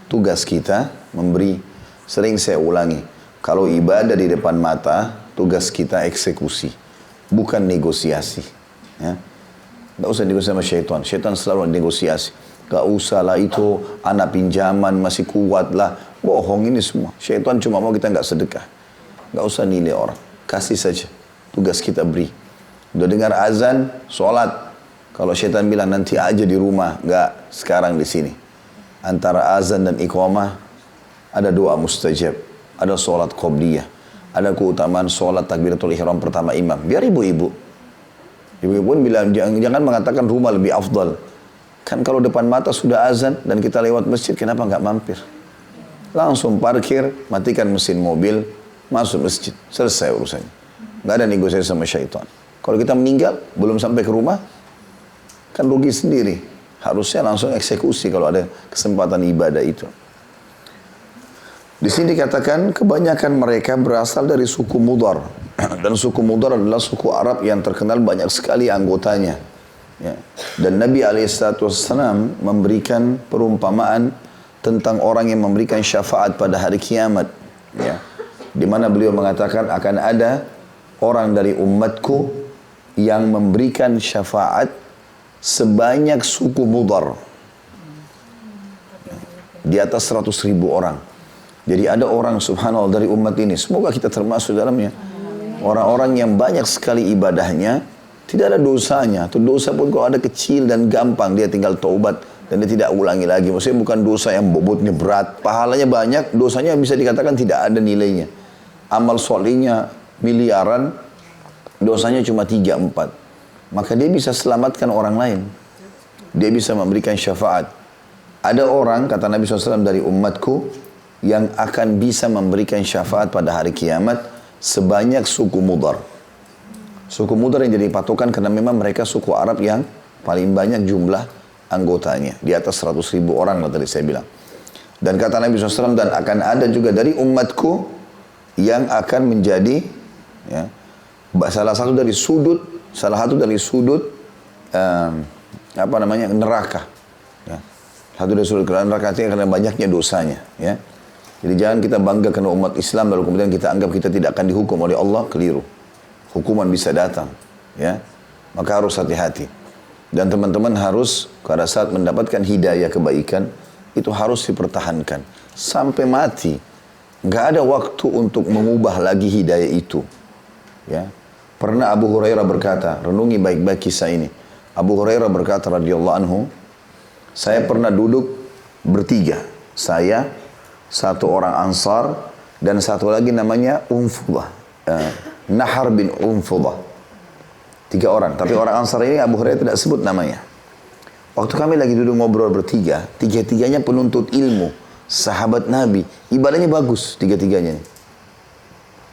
Tugas kita memberi. Sering saya ulangi. Kalau ibadah di depan mata, tugas kita eksekusi, bukan negosiasi. Ya. Gak usah negosiasi sama syaitan. Syaitan selalu negosiasi. Gak usah lah itu, anak pinjaman masih kuat lah. Bohong ini semua. Syaitan cuma mau kita gak sedekah. Gak usah nilai orang. Kasih saja. Tugas kita beri. Udah dengar azan, sholat. Kalau syaitan bilang nanti aja di rumah. Gak, sekarang di sini. Antara azan dan iqamah, ada doa mustajab. Ada sholat qobliyah. Ada keutamaan sholat takbiratul ihram pertama imam. Biar ibu-ibu. Ibu-ibu pun bilang, jangan mengatakan rumah lebih afdal. Kan kalau depan mata sudah azan dan kita lewat masjid, kenapa nggak mampir? Langsung parkir, matikan mesin mobil, masuk masjid. Selesai urusannya. Nggak ada negosiasi sama syaitan. Kalau kita meninggal, belum sampai ke rumah, kan rugi sendiri. Harusnya langsung eksekusi kalau ada kesempatan ibadah itu. Di sini dikatakan kebanyakan mereka berasal dari suku Mudar. Dan suku Mudar adalah suku Arab yang terkenal banyak sekali anggotanya. Ya. Dan Nabi SAW memberikan perumpamaan tentang orang yang memberikan syafaat pada hari kiamat. Ya. Di mana beliau mengatakan akan ada orang dari umatku yang memberikan syafaat sebanyak suku Mudar. Di atas 100.000 orang. Jadi ada orang subhanallah dari umat ini. Semoga kita termasuk dalamnya. Orang-orang yang banyak sekali ibadahnya. Tidak ada dosanya. Atau dosa pun kalau ada kecil dan gampang. Dia tinggal taubat dan dia tidak ulangi lagi. Maksudnya bukan dosa yang bobotnya berat, pahalanya banyak, dosanya bisa dikatakan tidak ada nilainya. Amal solehnya miliaran, dosanya cuma 3-4. Maka dia bisa selamatkan orang lain. Dia bisa memberikan syafaat. Ada orang, kata Nabi SAW, dari umatku yang akan bisa memberikan syafaat pada hari kiamat sebanyak suku Mudar. Suku Mudar yang jadi patokan karena memang mereka suku Arab yang paling banyak jumlah anggotanya. Di atas 100.000 orang lah tadi saya bilang. Dan kata Nabi SAW, dan akan ada juga dari umatku yang akan menjadi ya, salah satu dari sudut neraka. Ya. Satu dari sudut neraka karena banyaknya dosanya. Ya. Jadi jangan kita bangga karena umat Islam lalu kemudian kita anggap kita tidak akan dihukum oleh Allah, keliru. Hukuman bisa datang. Ya. Maka harus hati-hati. Dan teman-teman harus pada saat mendapatkan hidayah kebaikan itu harus dipertahankan sampai mati. Gak ada waktu untuk mengubah lagi hidayah itu. Ya. Pernah Abu Hurairah berkata, renungi baik-baik kisah ini. Abu Hurairah berkata radhiyallahu anhu, saya pernah duduk bertiga. Saya, satu orang Ansar, dan satu lagi namanya Unfudah. Nahar bin Unfudah. 3 orang. Tapi orang Ansar ini Abu Hurairah tidak sebut namanya. Waktu kami lagi duduk ngobrol bertiga, tiga-tiganya penuntut ilmu. Sahabat Nabi. Ibadahnya bagus, tiga-tiganya.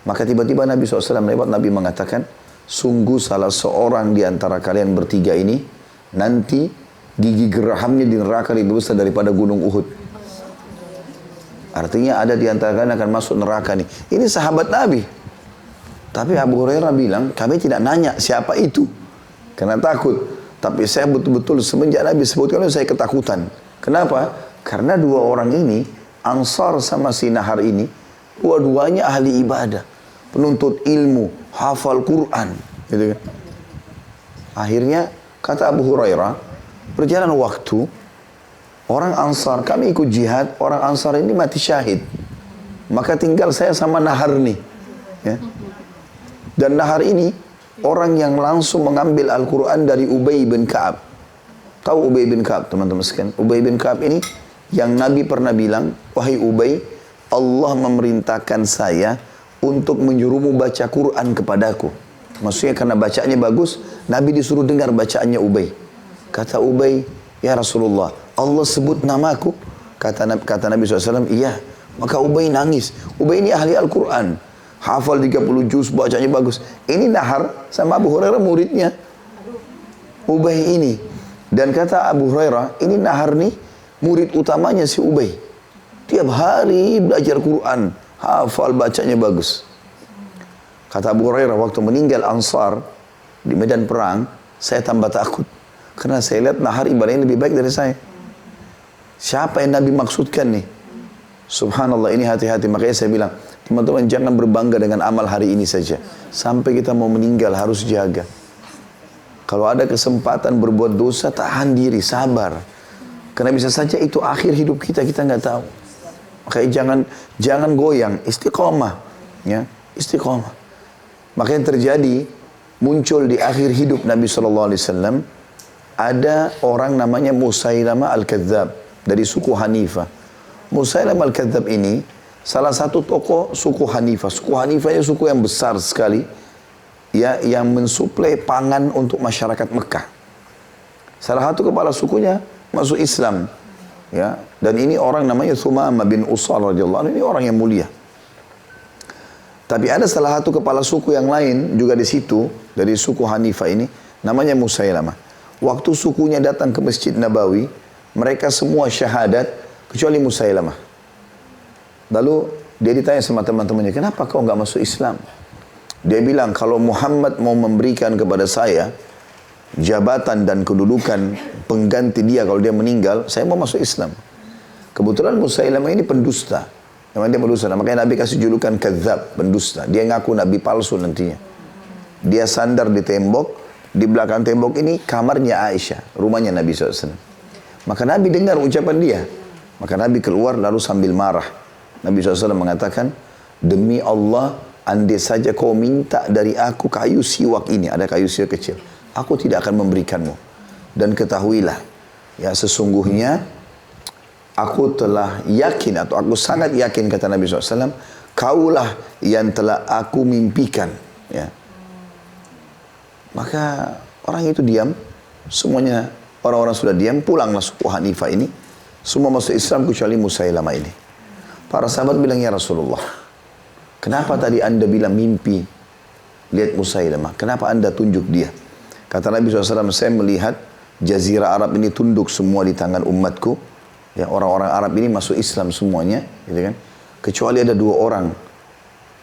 Maka tiba-tiba Nabi SAW lewat, Nabi mengatakan, sungguh salah seorang di antara kalian bertiga ini, nanti gigi gerahamnya di neraka lebih besar daripada gunung Uhud. Artinya ada di antara kalian akan masuk neraka nih. Ini sahabat Nabi. Tapi Abu Hurairah bilang, kami tidak nanya siapa itu. Karena takut. Tapi saya betul-betul semenjak Nabi sebutkan saya ketakutan. Kenapa? Karena 2 orang ini, Ansar sama si Nahar ini, dua-duanya ahli ibadah. Penuntut ilmu, hafal Quran. Gitu kan. Akhirnya, kata Abu Hurairah, berjalan waktu, orang Ansar, kami ikut jihad, orang Ansar ini mati syahid. Maka tinggal saya sama Nahar nih. Ya. Dan Nahar ini, orang yang langsung mengambil Al-Quran dari Ubay bin Ka'ab. Tahu Ubay bin Ka'ab, teman-teman sekalian? Ubay bin Ka'ab ini, yang Nabi pernah bilang, wahai Ubay, Allah memerintahkan saya untuk menyuruhmu baca Quran kepadaku. Maksudnya karena bacaannya bagus, Nabi disuruh dengar bacaannya Ubay. Kata Ubay, ya Rasulullah, Allah sebut namaku. Kata Nabi SAW, iya. Maka Ubay nangis. Ubay ini ahli Al-Quran. Hafal 30 juz, bacanya bagus. Ini Nahar sama Abu Hurairah muridnya. Ubay ini. Dan kata Abu Hurairah, ini Nahar nih, murid utamanya si Ubay. Tiap hari belajar Quran, hafal bacanya bagus. Kata Abu Hurairah, waktu meninggal Ansar di medan perang, saya tambah takut. Karena saya lihat Nahar ibadahnya lebih baik dari saya. Siapa yang Nabi maksudkan nih? Subhanallah, ini hati-hati. Makanya saya bilang, teman-teman jangan berbangga dengan amal hari ini saja. Sampai kita mau meninggal harus jaga. Kalau ada kesempatan berbuat dosa, tahan diri, sabar. Karena bisa saja itu akhir hidup kita, kita nggak tahu. Makanya jangan goyang, istiqomah. Ya, istiqomah. Makanya terjadi, muncul di akhir hidup Nabi SAW, ada orang namanya Musailamah Al-Kadzab, dari suku Hanifah. Musailamah Al-Kadzab ini, salah satu tokoh suku Hanifah. Suku Hanifah itu suku yang besar sekali, ya, yang mensuplai pangan untuk masyarakat Mekah. Salah satu kepala sukunya masuk Islam, ya. Dan ini orang namanya Thumamah bin Usal radhiyallahu anhu, ini orang yang mulia. Tapi ada salah satu kepala suku yang lain juga di situ, dari suku Hanifah ini, namanya Musailamah. Waktu sukunya datang ke Masjid Nabawi, mereka semua syahadat kecuali Musailamah. Lalu dia ditanya sama teman-temannya, kenapa kau nggak masuk Islam? Dia bilang, kalau Muhammad mau memberikan kepada saya jabatan dan kedudukan pengganti dia kalau dia meninggal, saya mau masuk Islam. Kebetulan Musailamah ini pendusta. Memang dia pendusta. Makanya Nabi kasih julukan Kadzab, pendusta. Dia ngaku Nabi palsu nantinya. Dia sandar di tembok. Di belakang tembok ini kamarnya Aisyah, rumahnya Nabi SAW. Maka Nabi dengar ucapan dia. Maka Nabi keluar lalu sambil marah. Nabi SAW mengatakan, demi Allah, andai saja kau minta dari aku kayu siwak ini, ada kayu siwak kecil, aku tidak akan memberikanmu. Dan ketahuilah, Ya, sesungguhnya aku telah yakin atau aku sangat yakin kata Nabi SAW, kaulah yang telah aku mimpikan. Ya. Maka orang itu diam, semuanya orang-orang sudah diam, pulanglah suku Hanifah ini, semua masuk Islam kecuali Musailamah ini. Para sahabat bilang, ya Rasulullah, kenapa tadi anda bilang mimpi, lihat Musailamah, kenapa anda tunjuk dia? Kata Nabi SAW, saya melihat Jazirah Arab ini tunduk semua di tangan umatku. Ya, orang-orang Arab ini masuk Islam semuanya, gitu kan? Kecuali ada 2 orang.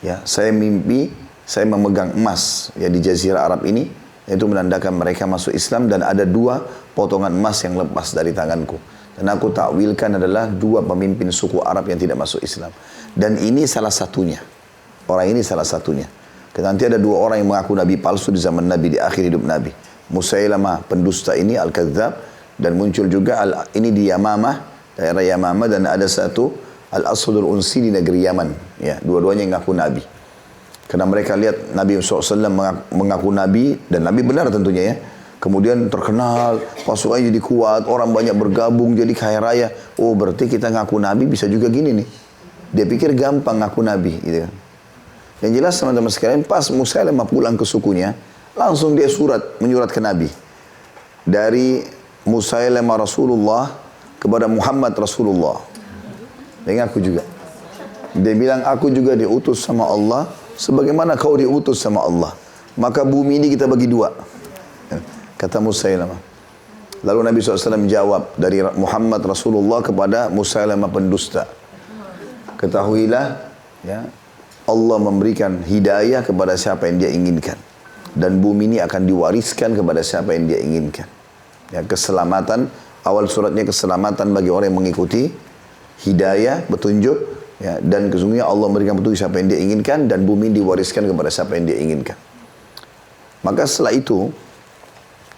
Ya, saya mimpi, saya memegang emas ya di Jazirah Arab ini, itu menandakan mereka masuk Islam, dan ada 2 potongan emas yang lepas dari tanganku. Dan aku takwilkan adalah 2 pemimpin suku Arab yang tidak masuk Islam. Dan ini salah satunya. Orang ini salah satunya. Nanti ada 2 orang yang mengaku Nabi palsu di zaman Nabi, di akhir hidup Nabi. Musailamah pendusta ini, Al-Kadzab, dan muncul juga ini di Yamamah, daerah Yamamah, dan ada satu Al-Aswadul Unsi di negeri Yaman. Ya, dua-duanya mengaku Nabi. Karena mereka lihat Nabi SAW mengaku Nabi, dan Nabi benar tentunya ya. Kemudian terkenal, pasukannya jadi kuat, orang banyak bergabung, jadi kaya raya. Oh, berarti kita ngaku Nabi bisa juga gini nih. Dia pikir gampang ngaku Nabi, gitu kan. Yang jelas teman-teman sekalian, pas Musailamah pulang ke sukunya, langsung dia menyurat ke Nabi. Dari Musailamah Rasulullah kepada Muhammad Rasulullah. Dia ngaku juga. Dia bilang, aku juga diutus sama Allah, sebagaimana kau diutus sama Allah. Maka bumi ini kita bagi 2. Kata Musailamah. Lalu Nabi SAW menjawab dari Muhammad Rasulullah kepada Musailamah pendusta. Ketahuilah, ya, Allah memberikan hidayah kepada siapa yang dia inginkan. Dan bumi ini akan diwariskan kepada siapa yang dia inginkan. Ya, keselamatan, awal suratnya keselamatan bagi orang yang mengikuti, hidayah, petunjuk, ya, dan sesungguhnya Allah memberikan petunjuk siapa yang dia inginkan, dan bumi diwariskan kepada siapa yang dia inginkan. Maka setelah itu,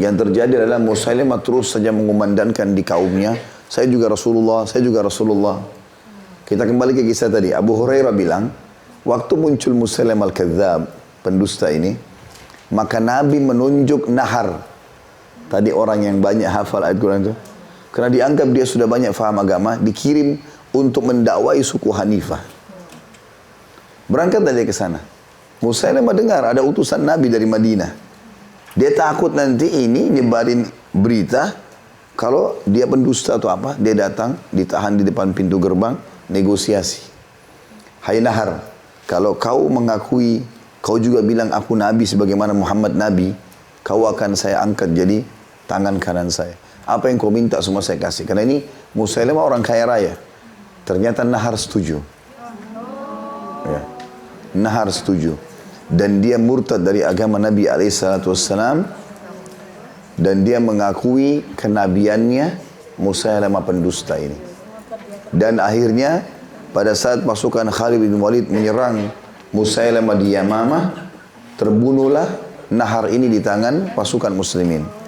yang terjadi adalah Musailamah terus saja mengumandangkan di kaumnya, saya juga Rasulullah, saya juga Rasulullah. Kita kembali ke kisah tadi. Abu Hurairah bilang, waktu muncul Musailamah Al-Kadzab, pendusta ini, maka Nabi menunjuk Nahar. Tadi orang yang banyak hafal ayat Quran itu. Karena dianggap dia sudah banyak faham agama, dikirim untuk mendakwai suku Hanifah. Berangkat dia ke sana. Musailamah dengar ada utusan Nabi dari Madinah. Dia takut nanti ini nyebarin berita kalau dia pendusta atau apa. Dia datang, ditahan di depan pintu gerbang, negosiasi. Hai Nahar, kalau kau mengakui, kau juga bilang aku Nabi sebagaimana Muhammad Nabi, kau akan saya angkat jadi tangan kanan saya. Apa yang kau minta semua saya kasih. Karena ini Musailamah orang kaya raya. Ternyata Nahar setuju. Ya. Nahar setuju. Dan dia murtad dari agama Nabi SAW. Dan dia mengakui kenabiannya Musailamah pendusta ini. Dan akhirnya pada saat pasukan Khalid bin Walid menyerang Musailamah di Yamamah, terbunuhlah Nahar ini di tangan pasukan muslimin.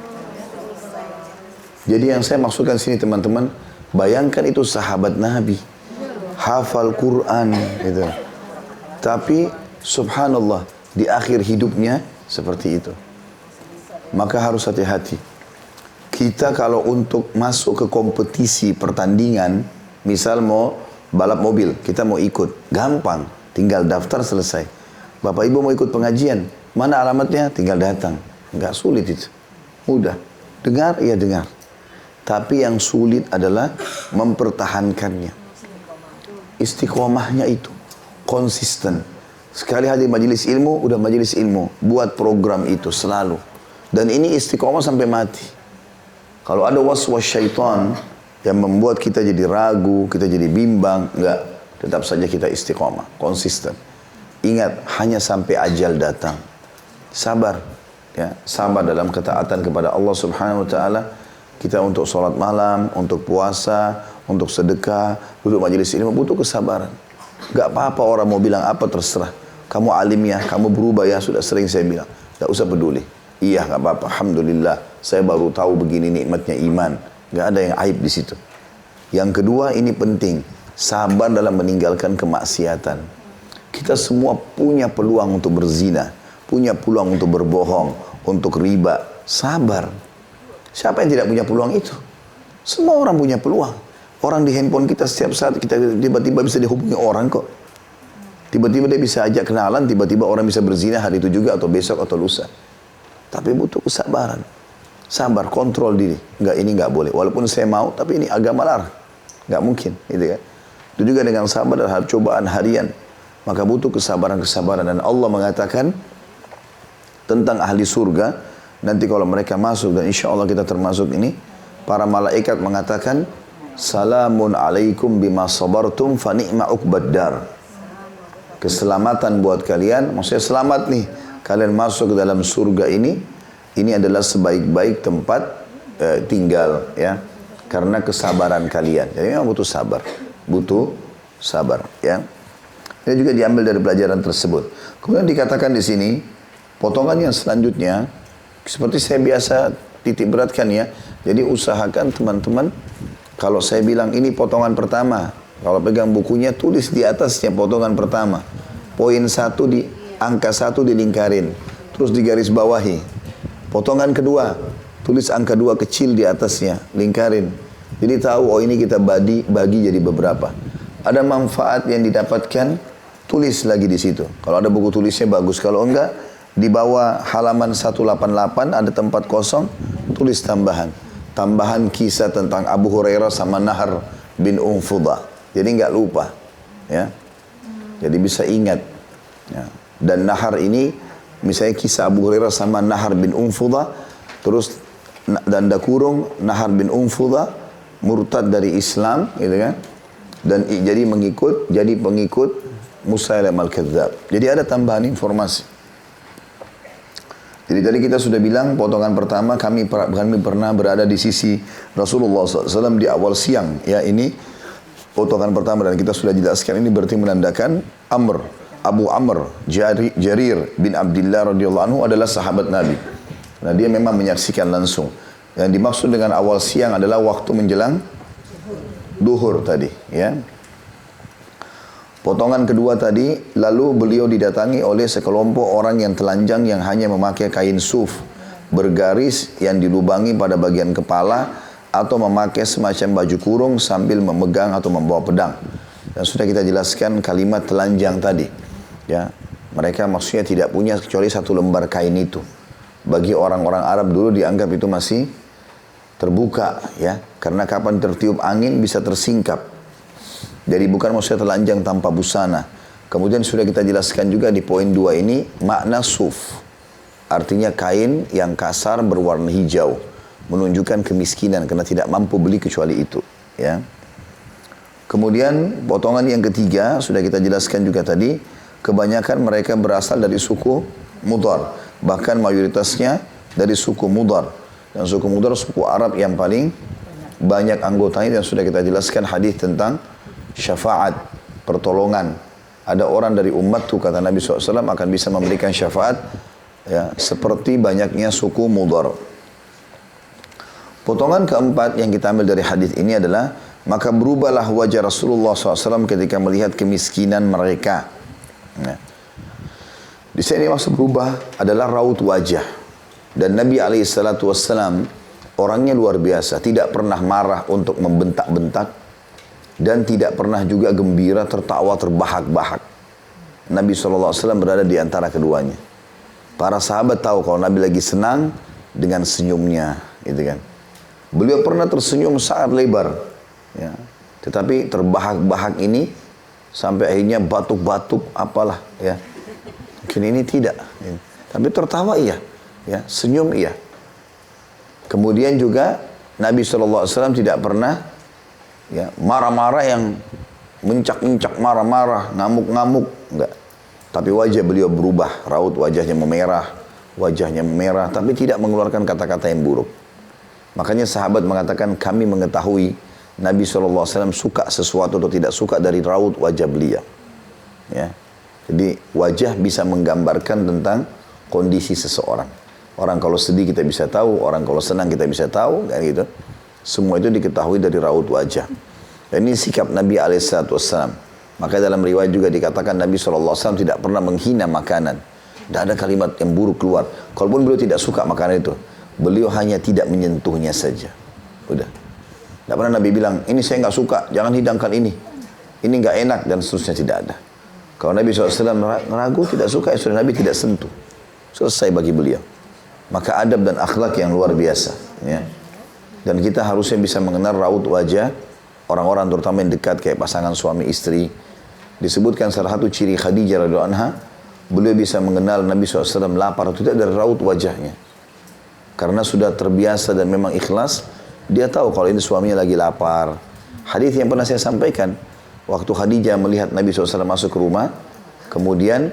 Jadi yang saya maksudkan sini teman-teman, bayangkan itu sahabat Nabi, hafal Quran gitu. Tapi subhanallah, di akhir hidupnya seperti itu. Maka harus hati-hati. Kita kalau untuk masuk ke kompetisi pertandingan, misal mau balap mobil, kita mau ikut, gampang, tinggal daftar selesai. Bapak Ibu mau ikut pengajian, mana alamatnya? Tinggal datang. Enggak sulit itu. Mudah. Dengar, ya dengar. Tapi yang sulit adalah mempertahankannya. Istiqomahnya itu. Konsisten. Sekali hadir majelis ilmu, udah majelis ilmu. Buat program itu selalu. Dan ini istiqomah sampai mati. Kalau ada waswas syaitan yang membuat kita jadi ragu, kita jadi bimbang, enggak. Tetap saja kita istiqomah, konsisten. Ingat, hanya sampai ajal datang. Sabar. Ya, sabar dalam ketaatan kepada Allah Subhanahu wa taala. Kita untuk sholat malam, untuk puasa, untuk sedekah, duduk majelis ilmu butuh kesabaran. Enggak apa-apa orang mau bilang apa terserah. Kamu alim ya, kamu berubah ya, sudah sering saya bilang. Enggak usah peduli. Iya, enggak apa-apa. Alhamdulillah, saya baru tahu begini nikmatnya iman. Enggak ada yang aib di situ. Yang kedua, ini penting. Sabar dalam meninggalkan kemaksiatan. Kita semua punya peluang untuk berzina, punya peluang untuk berbohong, untuk riba. Sabar. Siapa yang tidak punya peluang itu? Semua orang punya peluang. Orang di handphone kita setiap saat kita tiba-tiba bisa dihubungi orang kok. Tiba-tiba dia bisa ajak kenalan, tiba-tiba orang bisa berzina hari itu juga atau besok atau lusa. Tapi butuh kesabaran. Sabar, kontrol diri. Enggak, ini enggak boleh. Walaupun saya mau, tapi ini agama larang. Enggak mungkin, gitu kan. Itu juga dengan sabar dan cobaan harian. Maka butuh kesabaran-kesabaran. Dan Allah mengatakan tentang ahli surga, nanti kalau mereka masuk, dan insya Allah kita termasuk ini, para malaikat mengatakan, Salamun alaikum bima sabartum fa ni'ma uqbad dar. Keselamatan buat kalian, maksudnya selamat nih. Kalian masuk ke dalam surga ini adalah sebaik-baik tempat tinggal, ya. Karena kesabaran kalian. Jadi memang butuh sabar, ya. Ini juga diambil dari pelajaran tersebut. Kemudian dikatakan di sini, potongan yang selanjutnya, seperti saya biasa titik beratkan ya. Jadi usahakan teman-teman, kalau saya bilang ini potongan pertama, kalau pegang bukunya tulis di atasnya potongan pertama. Poin 1 di angka 1 dilingkarin, terus digaris bawahi. Potongan kedua, tulis angka 2 kecil di atasnya, lingkarin. Jadi tahu, oh ini kita bagi jadi beberapa. Ada manfaat yang didapatkan, tulis lagi di situ. Kalau ada buku tulisnya bagus, kalau enggak, di bawah halaman 188 ada tempat kosong, tulis tambahan. Tambahan kisah tentang Abu Hurairah sama Nahar bin Unfudah. Jadi enggak lupa, ya. Jadi bisa ingat. Ya. Dan Nahar ini, misalnya kisah Abu Hurairah sama Nahar bin Unfudah, terus danda kurung Nahar bin Unfudah murtad dari Islam, gitu kan? Dan jadi pengikut Musailam al-Kadzab. Jadi ada tambahan informasi. Jadi tadi kita sudah bilang potongan pertama kami pernah berada di sisi Rasulullah SAW di awal siang. Ya, ini potongan pertama dan kita sudah jelaskan ini berarti menandakan Abu Amr Jarir bin Abdullah radhiyallahu anhu adalah sahabat Nabi. Nah, dia memang menyaksikan langsung. Yang dimaksud dengan awal siang adalah waktu menjelang duhur tadi, ya. Potongan kedua tadi, lalu beliau didatangi oleh sekelompok orang yang telanjang yang hanya memakai kain suf bergaris yang dilubangi pada bagian kepala atau memakai semacam baju kurung sambil memegang atau membawa pedang. Dan sudah kita jelaskan kalimat telanjang tadi. Ya, mereka maksudnya tidak punya kecuali satu lembar kain itu. Bagi orang-orang Arab dulu dianggap itu masih terbuka, ya, karena kapan tertiup angin bisa tersingkap. Jadi bukan maksudnya telanjang tanpa busana. Kemudian sudah kita jelaskan juga di poin 2 ini makna suf. Artinya kain yang kasar berwarna hijau. Menunjukkan kemiskinan karena tidak mampu beli kecuali itu. Ya. Kemudian potongan yang ketiga sudah kita jelaskan juga tadi. Kebanyakan mereka berasal dari suku Mudar. Bahkan mayoritasnya dari suku Mudar. Dan suku Mudar suku Arab yang paling banyak anggotanya. Dan sudah kita jelaskan hadis tentang syafaat, pertolongan. Ada orang dari umatku, kata Nabi SAW, akan bisa memberikan syafaat, ya, seperti banyaknya suku Mudar. Potongan keempat yang kita ambil dari hadis ini adalah, maka berubahlah wajah Rasulullah SAW ketika melihat kemiskinan mereka. Nah, di sini maksud berubah adalah raut wajah. Dan Nabi SAW orangnya luar biasa, tidak pernah marah untuk membentak-bentak, dan tidak pernah juga gembira tertawa terbahak-bahak. Nabi SAW berada di antara keduanya. Para sahabat tahu kalau Nabi lagi senang dengan senyumnya, gitu kan. Beliau pernah tersenyum sangat lebar, ya. Tetapi terbahak-bahak ini sampai akhirnya batuk-batuk apalah, ya. Mungkin ini tidak, ya. Tapi tertawa iya, ya, senyum iya. Kemudian juga Nabi SAW tidak pernah, ya, marah-marah yang mencak-mencak, marah-marah, ngamuk-ngamuk, enggak. Tapi wajah beliau berubah, raut wajahnya memerah, tapi tidak mengeluarkan kata-kata yang buruk. Makanya sahabat mengatakan kami mengetahui Nabi SAW suka sesuatu atau tidak suka dari raut wajah beliau. Ya. Jadi wajah bisa menggambarkan tentang kondisi seseorang. Orang kalau sedih kita bisa tahu, orang kalau senang kita bisa tahu, kan gitu. Semua itu diketahui dari raut wajah. Dan ini sikap Nabi SAW. Maka dalam riwayat juga dikatakan Nabi SAW tidak pernah menghina makanan. Tidak ada kalimat yang buruk keluar. Kalaupun beliau tidak suka makanan itu, beliau hanya tidak menyentuhnya saja. Udah. Tidak pernah Nabi bilang, ini saya nggak suka, jangan hidangkan ini. Ini nggak enak dan seterusnya, tidak ada. Kalau Nabi SAW ragu, tidak suka, ya sudah Nabi tidak sentuh. Selesai bagi beliau. Maka adab dan akhlak yang luar biasa. Ya. Dan kita harusnya bisa mengenal raut wajah orang-orang terutama yang dekat kayak pasangan suami istri. Disebutkan salah satu ciri Khadijah radhiyallahu anha, beliau bisa mengenal Nabi SAW lapar atau tidak dari raut wajahnya. Karena sudah terbiasa dan memang ikhlas, dia tahu kalau ini suaminya lagi lapar. Hadis yang pernah saya sampaikan, waktu Khadijah melihat Nabi SAW masuk ke rumah, kemudian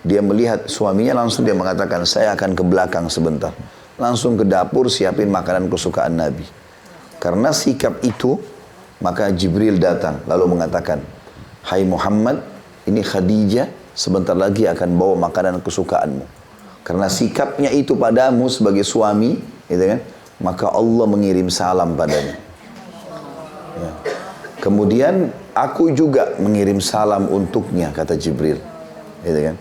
dia melihat suaminya, langsung dia mengatakan, saya akan ke belakang sebentar. Langsung ke dapur siapin makanan kesukaan Nabi. Karena sikap itu, maka Jibril datang lalu mengatakan, hai Muhammad, ini Khadijah sebentar lagi akan bawa makanan kesukaanmu. Karena sikapnya itu padamu sebagai suami, gitu kan? Maka Allah mengirim salam padanya. Ya. Kemudian aku juga mengirim salam untuknya, kata Jibril, gitu kan?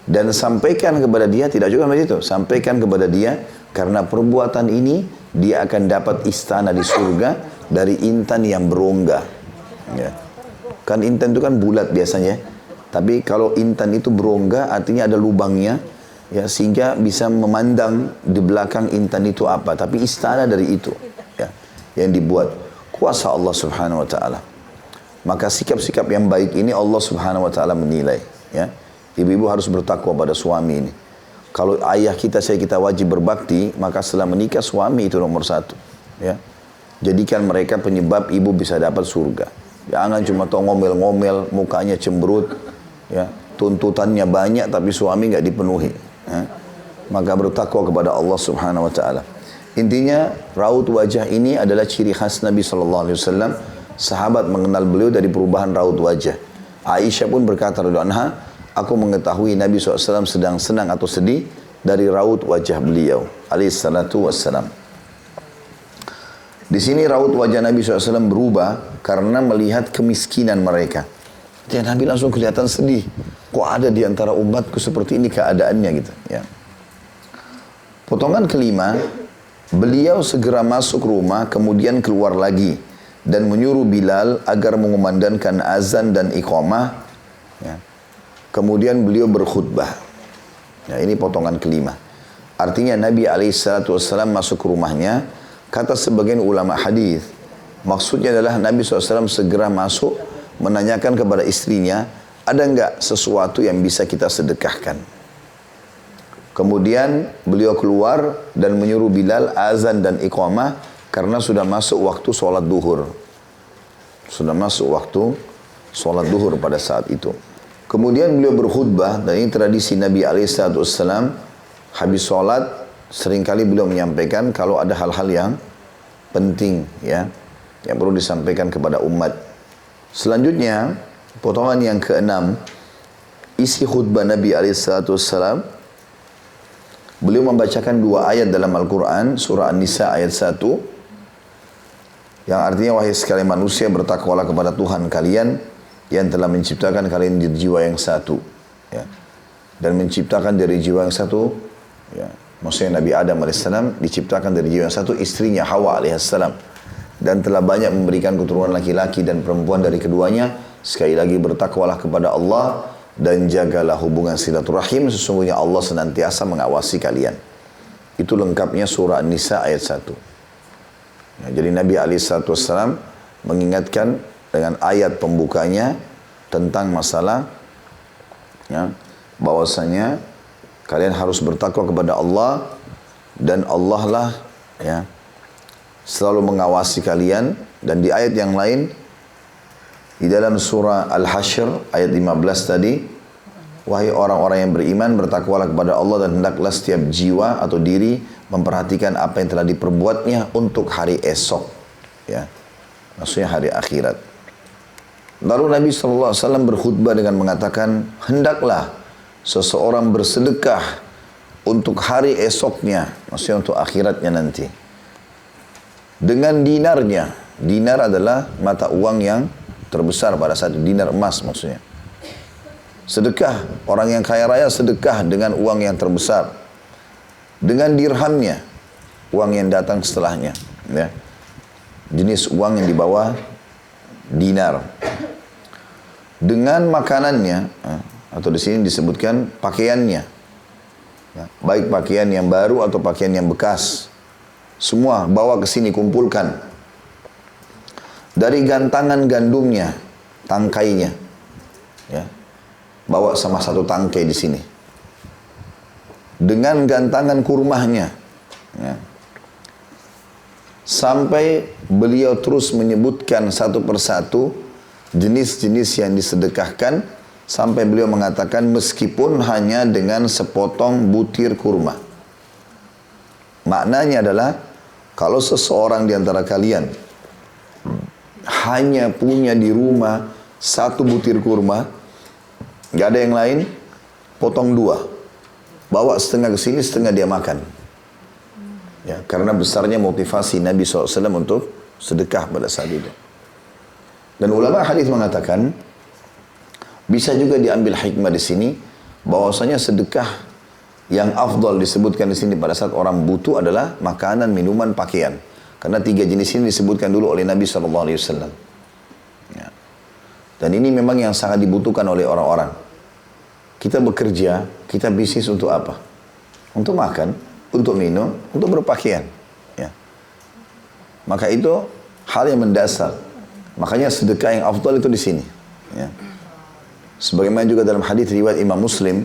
Dan sampaikan kepada dia, tidak juga begitu, sampaikan kepada dia karena perbuatan ini dia akan dapat istana di surga dari intan yang berongga. Ya. Kan intan itu kan bulat biasanya, tapi kalau intan itu berongga artinya ada lubangnya, ya, sehingga bisa memandang di belakang intan itu apa. Tapi istana dari itu, ya, yang dibuat kuasa Allah Subhanahu Wa Taala. Maka sikap-sikap yang baik ini Allah Subhanahu Wa Taala menilai. Ya, ibu-ibu harus bertakwa pada suami ini. Kalau ayah kita wajib berbakti, maka setelah menikah suami itu nomor satu. Ya, jadikan mereka penyebab ibu bisa dapat surga. Jangan cuma tahu ngomel-ngomel, mukanya cemberut, ya, tuntutannya banyak tapi suami nggak dipenuhi. Ya. Maka bertakwa kepada Allah Subhanahu Wa Taala. Intinya raut wajah ini adalah ciri khas Nabi Sallallahu Alaihi Wasallam. Sahabat mengenal beliau dari perubahan raut wajah. Aisyah pun berkata radhiyallahu anha, aku mengetahui Nabi SAW sedang senang atau sedih dari raut wajah beliau. Alaihissalatu wassalam. Di sini raut wajah Nabi SAW berubah karena melihat kemiskinan mereka. Dan Nabi langsung kelihatan sedih. Kok ada di antara umatku seperti ini keadaannya gitu. Ya. Potongan kelima, beliau segera masuk rumah kemudian keluar lagi dan menyuruh Bilal agar mengumandangkan azan dan iqamah. Ya. Kemudian beliau berkhutbah. Ya, ini potongan kelima. Artinya Nabi SAW masuk ke rumahnya. Kata sebagian ulama hadis, maksudnya adalah Nabi SAW segera masuk menanyakan kepada istrinya, ada enggak sesuatu yang bisa kita sedekahkan? Kemudian beliau keluar dan menyuruh Bilal azan dan iqamah karena sudah masuk waktu sholat duhur. Sudah masuk waktu sholat duhur pada saat itu. Kemudian beliau berkhutbah, dan ini tradisi Nabi SAW, habis sholat, seringkali beliau menyampaikan kalau ada hal-hal yang penting, ya, yang perlu disampaikan kepada umat. Selanjutnya, potongan yang keenam, isi khutbah Nabi SAW, beliau membacakan dua ayat dalam Al-Quran, surah An-Nisa ayat 1, yang artinya, wahai sekalian manusia, bertakwalah kepada Tuhan kalian, yang telah menciptakan kalian dari jiwa yang satu, ya, dan menciptakan dari jiwa yang satu, ya, maksudnya Nabi Adam AS diciptakan dari jiwa yang satu, istrinya Hawa AS, dan telah banyak memberikan keturunan laki-laki dan perempuan dari keduanya. Sekali lagi bertakwalah kepada Allah dan jagalah hubungan silaturahim, sesungguhnya Allah senantiasa mengawasi kalian. Itu lengkapnya surah An-Nisa ayat 1. Ya, jadi Nabi SAW mengingatkan dengan ayat pembukanya tentang masalah, ya, bahwasanya kalian harus bertakwa kepada Allah dan Allah lah, ya, selalu mengawasi kalian. Dan di ayat yang lain di dalam surah Al-Hasyr ayat 15 tadi, wahai orang-orang yang beriman, bertakwalah kepada Allah dan hendaklah setiap jiwa atau diri memperhatikan apa yang telah diperbuatnya untuk hari esok, ya, maksudnya hari akhirat. Lalu Nabi SAW berkhutbah dengan mengatakan, hendaklah seseorang bersedekah untuk hari esoknya, maksudnya untuk akhiratnya nanti, dengan dinarnya. Dinar adalah mata uang yang terbesar pada saat itu, dinar emas maksudnya. Sedekah, orang yang kaya raya sedekah dengan uang yang terbesar. Dengan dirhamnya, uang yang datang setelahnya, ya. jenis uang yang di bawah dinar. Dengan makanannya, atau di sini disebutkan pakaiannya, baik pakaian yang baru atau pakaian yang bekas, semua bawa ke sini, kumpulkan. Dari gantangan gandumnya, tangkainya, ya, bawa sama satu tangkai di sini. Dengan gantangan kurmahnya, ya. Sampai beliau terus menyebutkan satu persatu jenis-jenis yang disedekahkan, sampai beliau mengatakan meskipun hanya dengan sepotong butir kurma. Maknanya adalah kalau seseorang di antara kalian hanya punya di rumah satu butir kurma, nggak ada yang lain, potong dua, bawa setengah ke sini, setengah dia makan. Ya, karena besarnya motivasi Nabi SAW untuk sedekah pada saat itu. Dan ulama hadis mengatakan bisa juga diambil hikmah di sini bahwasanya sedekah yang afdal disebutkan di sini pada saat orang butuh adalah makanan, minuman, pakaian. Karena tiga jenis ini disebutkan dulu oleh Nabi SAW. Ya. Dan ini memang yang sangat dibutuhkan oleh orang-orang. Kita bekerja, kita bisnis untuk apa? Untuk makan, untuk minum, untuk berpakaian. Ya. Maka itu hal yang mendasar. Makanya sedekah yang afdal itu di sini. Ya. Sebagaimana juga dalam hadis riwayat Imam Muslim,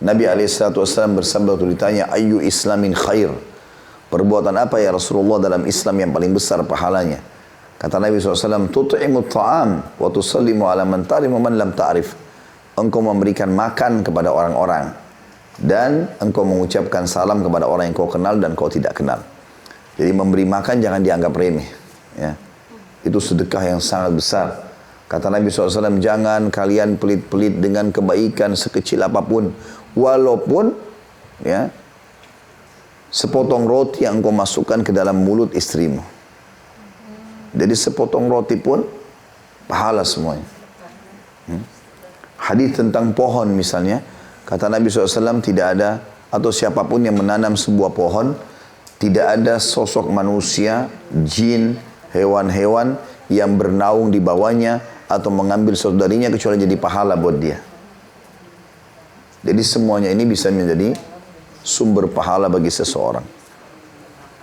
Nabi SAW bersabda waktu ditanya, "Ayyu islamin khair?" Perbuatan apa ya Rasulullah dalam Islam yang paling besar pahalanya? Kata Nabi SAW, "Tut'imut ta'am wa tusallimu ala man ta'rif wa man lam ta'rif." Engkau memberikan makan kepada orang-orang dan engkau mengucapkan salam kepada orang yang kau kenal dan kau tidak kenal. Jadi memberi makan jangan dianggap remeh. Ya. Itu sedekah yang sangat besar. Kata Nabi SAW, jangan kalian pelit-pelit dengan kebaikan sekecil apapun. Walaupun ya, sepotong roti yang engkau masukkan ke dalam mulut istrimu. Jadi sepotong roti pun pahala semuanya. Hadis tentang pohon misalnya, kata Nabi SAW tidak ada, atau siapapun yang menanam sebuah pohon, tidak ada sosok manusia, jin, hewan-hewan yang bernaung di bawahnya atau mengambil saudarinya kecuali jadi pahala buat dia. Jadi semuanya ini bisa menjadi sumber pahala bagi seseorang.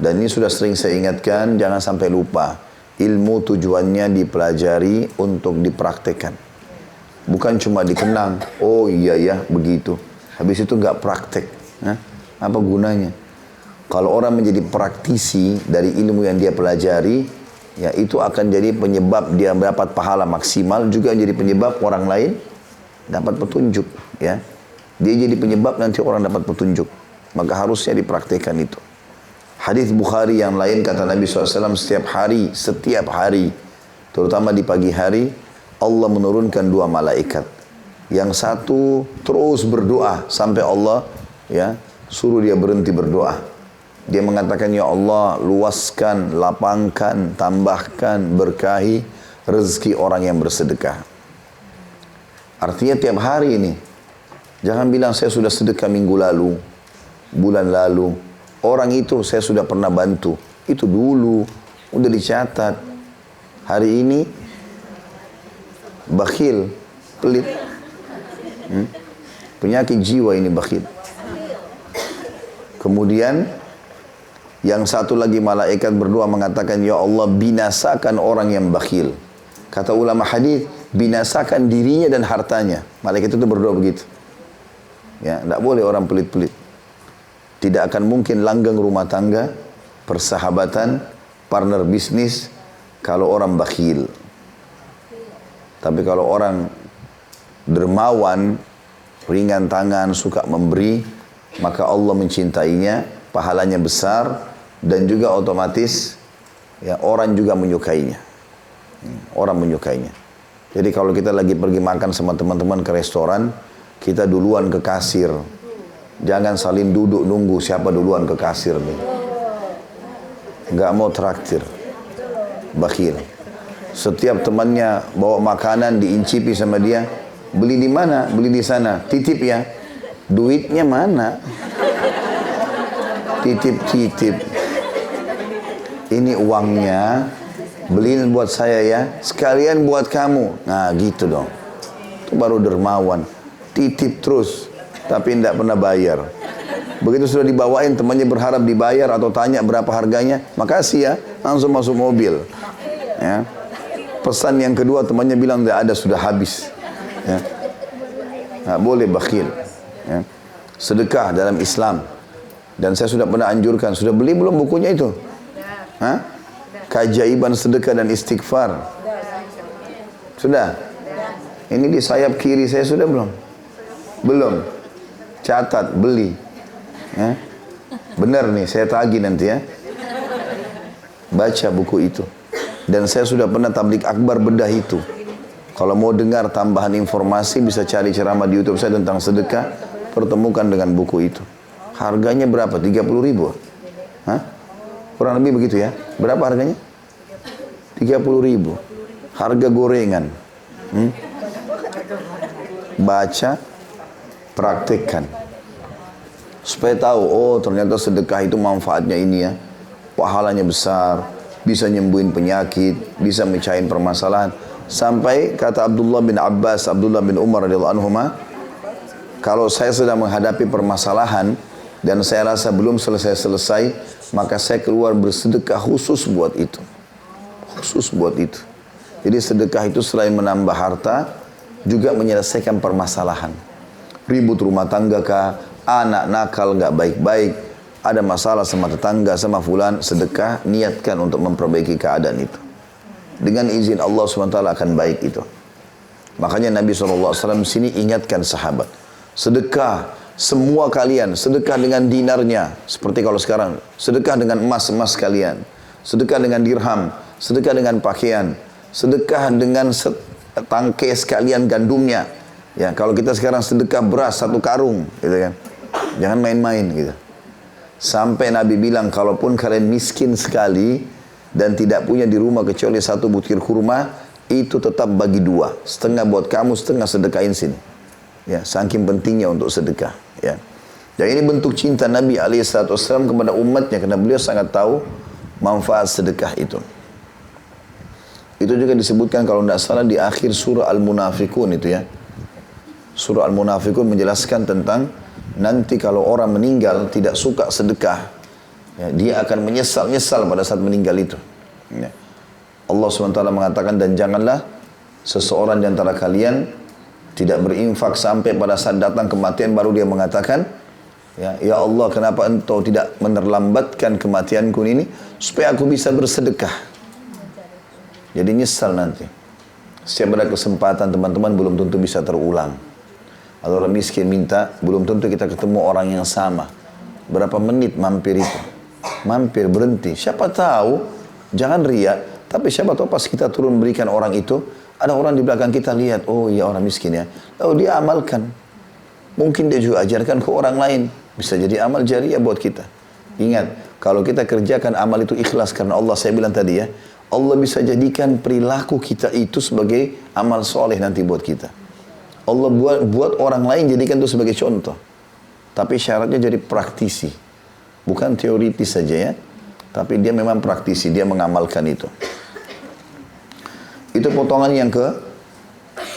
Dan ini sudah sering saya ingatkan, jangan sampai lupa. Ilmu tujuannya dipelajari untuk dipraktekkan. Bukan cuma dikenang, oh iya ya begitu. Habis itu nggak praktek. Nah, apa gunanya? Kalau orang menjadi praktisi dari ilmu yang dia pelajari, ya itu akan jadi penyebab dia mendapat pahala maksimal, juga jadi penyebab orang lain dapat petunjuk. Ya, dia jadi penyebab nanti orang dapat petunjuk. Maka harusnya dipraktekkan itu. Hadis Bukhari yang lain kata Nabi SAW, setiap hari, terutama di pagi hari, Allah menurunkan dua malaikat. Yang satu terus berdoa sampai Allah ya suruh dia berhenti berdoa. Dia mengatakan, ya Allah, luaskan, lapangkan, tambahkan, berkahi rezeki orang yang bersedekah. Artinya tiap hari ini, jangan bilang saya sudah sedekah minggu lalu, bulan lalu. Orang itu saya sudah pernah bantu. Itu dulu, udah dicatat. Hari ini, bakhil, pelit. Penyakit jiwa ini bakhil. Kemudian, yang satu lagi malaikat berdoa mengatakan, ya Allah, binasakan orang yang bakhil. Kata ulama hadis, binasakan dirinya dan hartanya. Malaikat itu berdoa begitu. Ya, tidak boleh orang pelit-pelit. Tidak akan mungkin langgeng rumah tangga, persahabatan, partner bisnis, kalau orang bakhil. Tapi kalau orang dermawan, ringan tangan, suka memberi, maka Allah mencintainya, pahalanya besar, dan juga otomatis ya orang juga menyukainya. Orang menyukainya. Jadi kalau kita lagi pergi makan sama teman-teman ke restoran, kita duluan ke kasir. Jangan saling duduk nunggu siapa duluan ke kasir nih. Nggak mau traktir. Bakhil. Setiap temannya bawa makanan diincipi sama dia. Beli di mana? Beli di sana. Titip ya. Duitnya mana? Titip-titip. Ini uangnya Beliin buat saya ya, sekalian buat kamu. Nah gitu dong. Itu baru dermawan. Titip terus, tapi tidak pernah bayar. Begitu sudah dibawain, temannya berharap dibayar atau tanya berapa harganya. Makasih ya, langsung masuk mobil. Ya. Pesan yang kedua, temannya bilang tidak ada, sudah habis. Ya. Nggak boleh bakhil. Ya. Sedekah dalam Islam. Dan saya sudah pernah anjurkan, sudah beli belum bukunya itu? Hah? Keajaiban sedekah dan istighfar. Sudah? Ini di sayap kiri saya sudah belum? Belum. Catat, beli. Ya. Benar nih, saya tagih nanti ya. Baca buku itu. Dan saya sudah pernah tablik akbar bedah itu. Kalau mau dengar tambahan informasi bisa cari ceramah di YouTube saya tentang sedekah, pertemukan dengan buku itu. Harganya berapa? 30.000. Hah? Kurang lebih begitu ya. Berapa harganya? 30.000. Harga gorengan. Baca, praktekkan. Supaya tahu, oh ternyata sedekah itu manfaatnya ini ya. Pahalanya besar, bisa nyembuhin penyakit, bisa mecahin permasalahan. Sampai kata Abdullah bin Abbas, Abdullah bin Umar radhiyallahu anhuma, kalau saya sedang menghadapi permasalahan dan saya rasa belum selesai, maka saya keluar bersedekah khusus buat itu. Khusus buat itu. Jadi sedekah itu selain menambah harta, juga menyelesaikan permasalahan. Ribut rumah tangga kah, anak nakal nggak baik-baik, ada masalah sama tetangga, sama fulan, sedekah, niatkan untuk memperbaiki keadaan itu. Dengan izin Allah SWT akan baik itu. Makanya Nabi SAW sini ingatkan sahabat, sedekah semua kalian, sedekah dengan dinarnya, seperti kalau sekarang, sedekah dengan emas kalian, sedekah dengan dirham, sedekah dengan pakaian, sedekah dengan tangkai sekalian gandumnya. Ya, kalau kita sekarang sedekah beras 1 karung, gitu kan. Jangan main-main gitu. Sampai Nabi bilang, kalaupun kalian miskin sekali dan tidak punya di rumah kecuali 1 butir kurma, itu tetap bagi 2. Setengah buat kamu, setengah sedekahin sini. Ya, saking pentingnya untuk sedekah. Ya. Dan ini bentuk cinta Nabi SAW kepada umatnya, karena beliau sangat tahu manfaat sedekah itu. Itu juga disebutkan kalau tidak salah di akhir surah Al-Munafikun itu ya. Surah Al-Munafikun menjelaskan tentang nanti kalau orang meninggal tidak suka sedekah, ya, dia akan menyesal pada saat meninggal itu. Ya. Allah SWT mengatakan, dan janganlah seseorang di antara kalian tidak berinfak sampai pada saat datang kematian baru dia mengatakan, ya Allah kenapa engkau tidak menerlambatkan kematianku ini supaya aku bisa bersedekah. Jadi nyesal nanti. Setiap ada kesempatan teman-teman belum tentu bisa terulang. Kalau orang miskin minta, belum tentu kita ketemu orang yang sama. Berapa menit mampir itu? Mampir, berhenti. Siapa tahu, jangan riak, tapi siapa tahu pas kita turun berikan orang itu, ada orang di belakang kita lihat, oh iya orang miskin ya. Lalu dia amalkan. Mungkin dia juga ajarkan ke orang lain. Bisa jadi amal jariah buat kita. Ingat, kalau kita kerjakan amal itu ikhlas karena Allah, saya bilang tadi ya, Allah bisa jadikan perilaku kita itu sebagai amal soleh nanti buat kita. Allah buat orang lain jadikan itu sebagai contoh. Tapi syaratnya jadi praktisi. Bukan teoritis saja ya. Tapi dia memang praktisi, dia mengamalkan itu. Itu potongan yang ke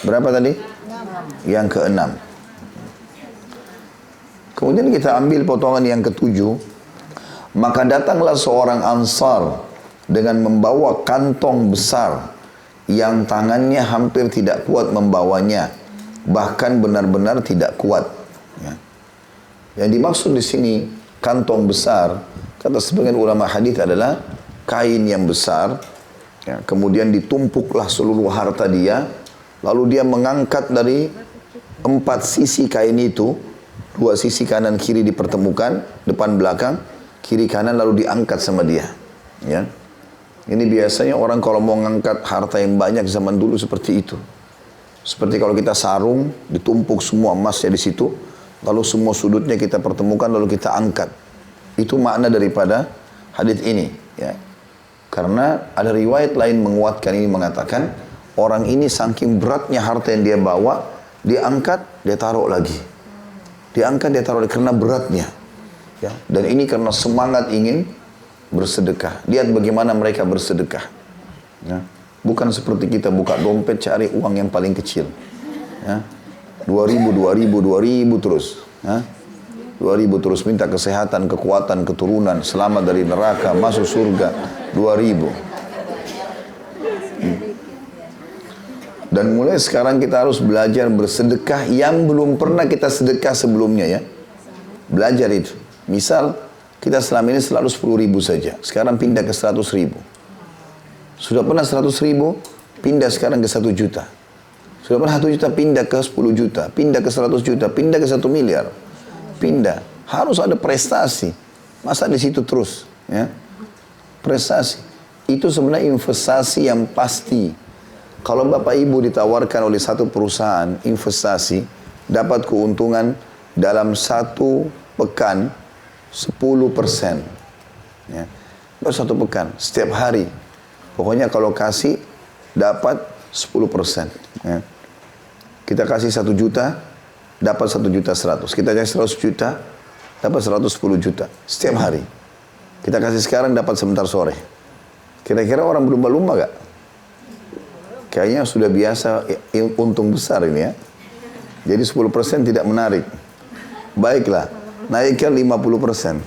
berapa tadi? 6. Yang ke-6. Kemudian kita ambil potongan yang ke-7. Maka datanglah seorang Ansar dengan membawa kantong besar yang tangannya hampir tidak kuat membawanya, bahkan benar-benar tidak kuat. Ya. Yang dimaksud di sini kantong besar, kata sebagian ulama hadis adalah kain yang besar. Ya, kemudian ditumpuklah seluruh harta dia, lalu dia mengangkat dari 4 sisi kain itu, 2 sisi kanan kiri dipertemukan, depan belakang, kiri kanan lalu diangkat sama dia. Ya. Ini biasanya orang kalau mau mengangkat harta yang banyak zaman dulu seperti itu. Seperti kalau kita sarung, ditumpuk semua emasnya di situ, lalu semua sudutnya kita pertemukan, lalu kita angkat. Itu makna daripada hadis ini. Ya. Karena ada riwayat lain menguatkan ini, mengatakan orang ini saking beratnya harta yang dia bawa, dia angkat, dia taruh lagi. Dia angkat, dia taruh lagi karena beratnya. Ya. Dan ini karena semangat ingin bersedekah. Lihat bagaimana mereka bersedekah. Ya. Bukan seperti kita buka dompet cari uang yang paling kecil. Ya. 2000 terus. Ya. 2000 terus minta kesehatan, kekuatan, keturunan, selamat dari neraka, masuk surga. 2000. Dan mulai sekarang kita harus belajar bersedekah yang belum pernah kita sedekah sebelumnya ya. Belajar itu. Misal kita selama ini selalu 10.000 saja. Sekarang pindah ke 100.000. Sudah pernah 100.000, pindah sekarang ke 1 juta. Sudah pernah 1 juta, pindah ke 10 juta. Pindah ke 100 juta, pindah ke 1 miliar. Pindah. Harus ada prestasi. Masa di situ terus? Ya? Prestasi. Itu sebenarnya investasi yang pasti. Kalau Bapak Ibu ditawarkan oleh satu perusahaan investasi, dapat keuntungan dalam 1 pekan 10%. Ya. Baru 1 pekan, setiap hari. Pokoknya kalau kasih, dapat 10%. Ya. Kita kasih 1 juta, dapat 1.100.000. Kita kasih 100 juta, dapat 110 juta. Setiap hari. Kita kasih sekarang, dapat sebentar sore. Kira-kira orang berlumba-lumba gak? Kayaknya sudah biasa untung besar ini ya. Jadi 10% tidak menarik. Baiklah, naikkan 50%.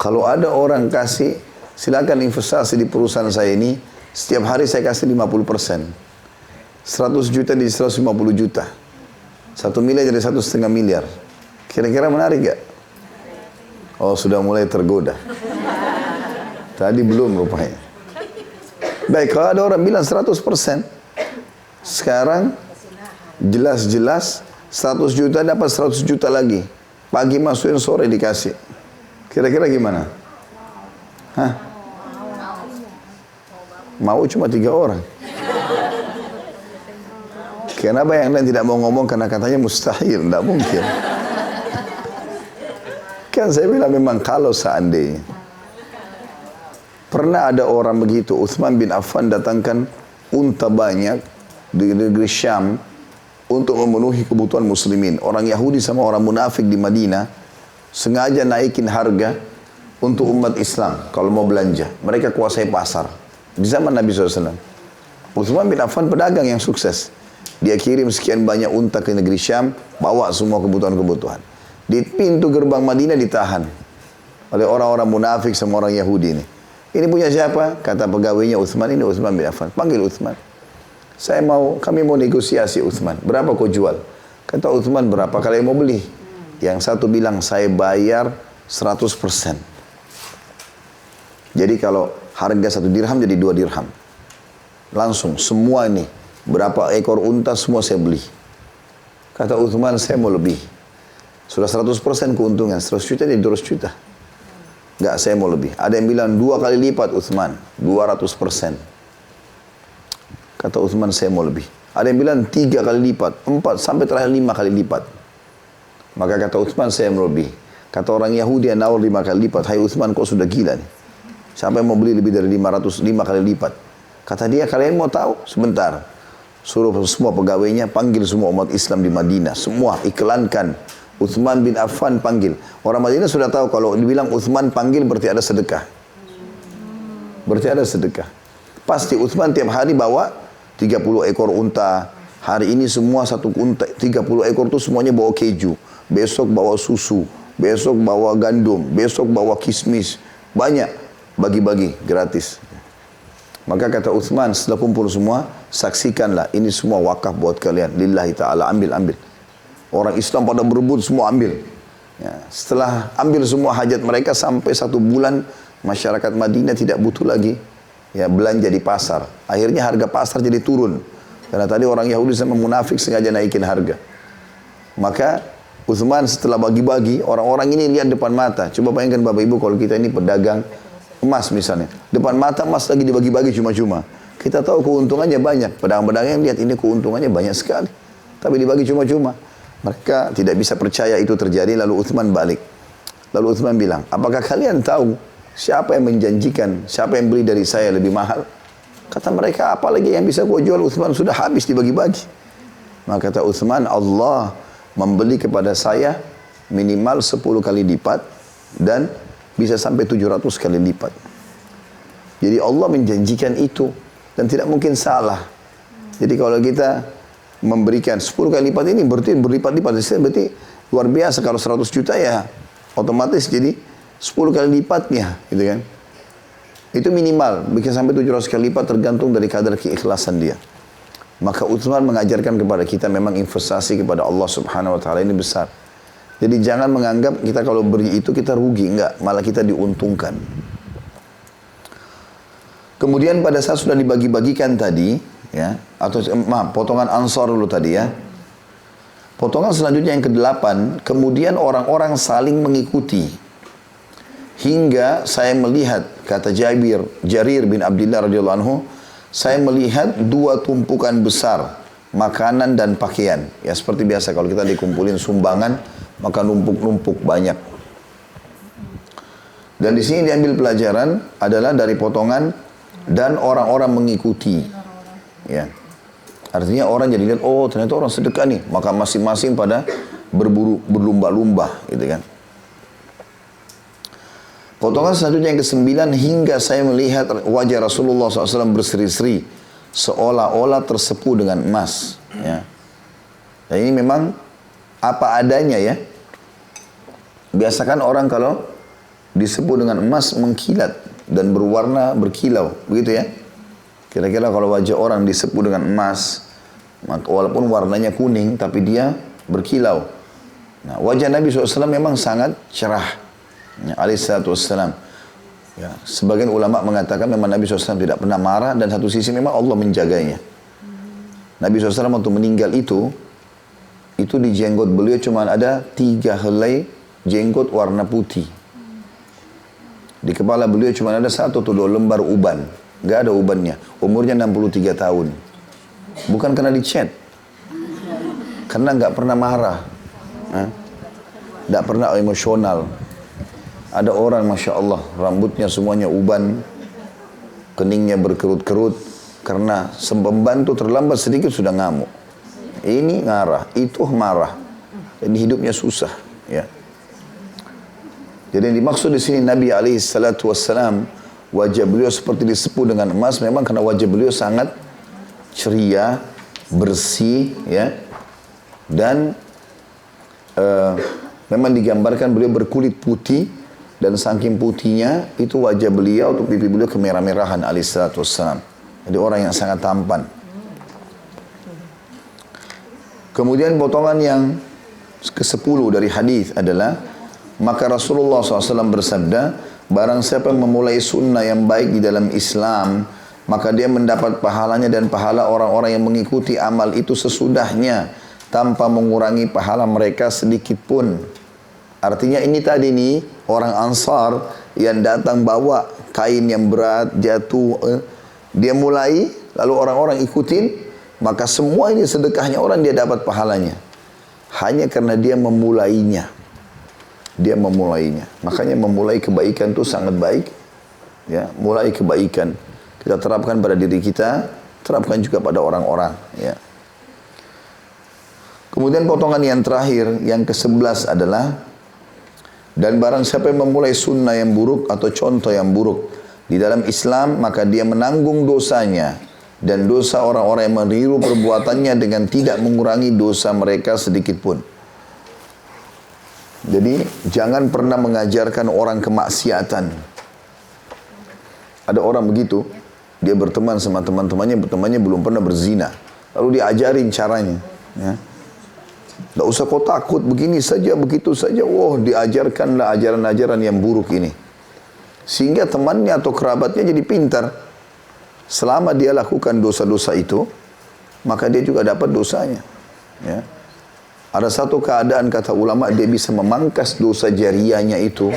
Kalau ada orang kasih, silakan investasi di perusahaan saya ini, setiap hari saya kasih 50%. 100 juta di 150 juta. 1 miliar jadi 1,5 miliar. Kira-kira menarik gak? Oh, sudah mulai tergoda. Tadi belum rupanya. Baik, kalau ada orang bilang 100%, sekarang jelas-jelas 100 juta dapat 100 juta lagi. Pagi masukin, sore dikasih. Kira-kira gimana? Hah? Mau cuma 3 orang. Kenapa yang lain tidak mau ngomong? Karena katanya mustahil, tidak mungkin. Kan saya bilang memang kalau seandainya. Pernah ada orang begitu, Uthman bin Affan datangkan unta banyak di negeri Syam untuk memenuhi kebutuhan muslimin. Orang Yahudi sama orang munafik di Madinah sengaja naikin harga untuk umat Islam kalau mau belanja. Mereka kuasai pasar. Di zaman Nabi SAW. Uthman bin Affan pedagang yang sukses. Dia kirim sekian banyak unta ke negeri Syam, bawa semua kebutuhan-kebutuhan. Di pintu gerbang Madinah ditahan oleh orang-orang munafik sama orang Yahudi ini. Ini punya siapa? Kata pegawainya Uthman, ini Uthman bin Affan. Panggil Uthman. Kami mau negosiasi Uthman. Berapa kau jual? Kata Uthman, berapa kalian mau beli? Yang satu bilang, saya bayar 100%. Jadi kalau harga 1 dirham jadi 2 dirham. Langsung semua ini. Berapa ekor unta semua saya beli. Kata Uthman, saya mau lebih. Sudah 100% keuntungan. 100 juta jadi 200 juta. Enggak, saya mau lebih. Ada yang bilang 2 kali lipat Uthman. 200%. Kata Uthman, saya mau lebih. Ada yang bilang 3 kali lipat. 4 sampai terakhir 5 kali lipat. Maka kata Uthman, saya mau lebih. Kata orang Yahudi yang nawar 5 kali lipat. Hai Uthman, kau sudah gila nih. Siapa yang mau beli lebih dari 505 kali lipat? Kata dia, kalian mau tahu? Sebentar. Suruh semua pegawainya, panggil semua umat Islam di Madinah. Semua iklankan. Uthman bin Affan panggil. Orang Madinah sudah tahu kalau dibilang Uthman panggil berarti ada sedekah. Berarti ada sedekah. Pasti Uthman tiap hari bawa 30 ekor unta. Hari ini semua satu unta 30 ekor itu semuanya bawa keju. Besok bawa susu. Besok bawa gandum. Besok bawa kismis. Banyak. Bagi-bagi gratis. Maka kata Uthman setelah kumpul semua, saksikanlah ini semua wakaf buat kalian. Lillahi ta'ala, ambil. Orang Islam pada berebut semua ambil. Ya, setelah ambil semua hajat mereka sampai 1 bulan masyarakat Madinah tidak butuh lagi ya belanja di pasar. Akhirnya harga pasar jadi turun. Karena tadi orang Yahudi sama munafik sengaja naikin harga. Maka Uthman setelah bagi-bagi, orang-orang ini lihat depan mata. Coba bayangkan Bapak Ibu kalau kita ini pedagang emas misalnya. Depan mata emas lagi dibagi-bagi cuma-cuma. Kita tahu keuntungannya banyak. Pedagang-pedagang yang lihat ini keuntungannya banyak sekali. Tapi dibagi cuma-cuma. Mereka tidak bisa percaya itu terjadi, lalu Uthman balik. Lalu Uthman bilang, apakah kalian tahu siapa yang menjanjikan, siapa yang beli dari saya lebih mahal? Kata mereka, apalagi yang bisa gua jual? Uthman sudah habis dibagi-bagi. Maka kata Uthman, Allah membeli kepada saya minimal 10 kali lipat dan bisa sampai 700 kali lipat. Jadi Allah menjanjikan itu dan tidak mungkin salah. Jadi kalau kita memberikan 10 kali lipat ini berarti berlipat-lipat, berarti luar biasa. Kalau 100 juta ya otomatis jadi 10 kali lipatnya, gitu kan. Itu minimal, bisa sampai 700 kali lipat tergantung dari kadar keikhlasan dia. Maka Utsman mengajarkan kepada kita memang investasi kepada Allah Subhanahu wa taala ini besar. Jadi jangan menganggap kita kalau beri itu kita rugi, enggak, malah kita diuntungkan. Kemudian pada saat sudah dibagi-bagikan tadi, ya, atau maaf, potongan Ansar dulu tadi ya. Potongan selanjutnya yang ke-8, kemudian orang-orang saling mengikuti. Hingga saya melihat, kata Jarir bin Abdullah radhiyallahu anhu, saya melihat 2 tumpukan besar, makanan dan pakaian. Ya seperti biasa kalau kita dikumpulin sumbangan, maka numpuk-numpuk banyak. Dan di sini diambil pelajaran adalah dari potongan dan orang-orang mengikuti. Ya. Artinya orang jadi lihat, oh ternyata orang sedekah nih, maka masing-masing pada berlumba-lumba, gitu kan. Potongan selanjutnya yang ke-9, hingga saya melihat wajah Rasulullah SAW berseri-seri, seolah-olah tersepuh dengan emas. Ya. Dan ini memang apa adanya ya. Biasakan orang kalau disepuh dengan emas mengkilat dan berwarna berkilau, begitu ya. Kira-kira kalau wajah orang disepuh dengan emas, walaupun warnanya kuning, tapi dia berkilau. Nah, wajah Nabi SAW memang sangat cerah. Ya, alaihissalatu wassalam. Ya, sebagian ulama mengatakan memang Nabi SAW tidak pernah marah, dan satu sisi memang Allah menjaganya. Nabi SAW waktu meninggal itu di jenggot beliau cuma ada 3 helai jenggot warna putih. Di kepala beliau cuma ada 1 atau 2 lembar uban. Nggak ada ubannya. Umurnya 63 tahun. Bukan karena dicat. Karena nggak pernah marah. Nggak pernah emosional. Ada orang Masya Allah, rambutnya semuanya uban. Keningnya berkerut-kerut. Karena pembantu terlambat sedikit sudah ngamuk. Ini ngarah, itu marah. Jadi hidupnya susah. Ya. Jadi yang dimaksud di sini Nabi SAW, wajah beliau seperti disepuh dengan emas, memang karena wajah beliau sangat ceria, bersih, ya, dan memang digambarkan beliau berkulit putih, dan saking putihnya itu wajah beliau atau pipi beliau kemerah-merahan alaihissalam. Jadi orang yang sangat tampan. Kemudian potongan yang ke-10 dari hadis adalah, maka Rasulullah SAW bersabda, barang siapa yang memulai sunnah yang baik di dalam Islam, maka dia mendapat pahalanya dan pahala orang-orang yang mengikuti amal itu sesudahnya, tanpa mengurangi pahala mereka sedikit pun. Artinya ini tadi nih, orang Ansar yang datang bawa kain yang berat, jatuh, dia mulai, lalu orang-orang ikutin, maka semua ini sedekahnya orang dia dapat pahalanya. Hanya karena dia memulainya. Dia memulainya. Makanya memulai kebaikan itu sangat baik. Ya, mulai kebaikan. Kita terapkan pada diri kita, terapkan juga pada orang-orang. Ya. Kemudian potongan yang terakhir, yang ke-11 adalah, dan barang siapa yang memulai sunnah yang buruk atau contoh yang buruk di dalam Islam, maka dia menanggung dosanya dan dosa orang-orang yang meniru perbuatannya dengan tidak mengurangi dosa mereka sedikit pun. Jadi jangan pernah mengajarkan orang kemaksiatan. Ada orang begitu, dia berteman sama teman-temannya belum pernah berzina, lalu diajarin caranya. Ya. Tidak usah kau takut, begini saja, begitu saja. Wah, diajarkanlah ajaran-ajaran yang buruk ini. Sehingga temannya atau kerabatnya jadi pintar. Selama dia lakukan dosa-dosa itu, maka dia juga dapat dosanya. Ya. Ada satu keadaan kata ulama, dia bisa memangkas dosa jariahnya itu.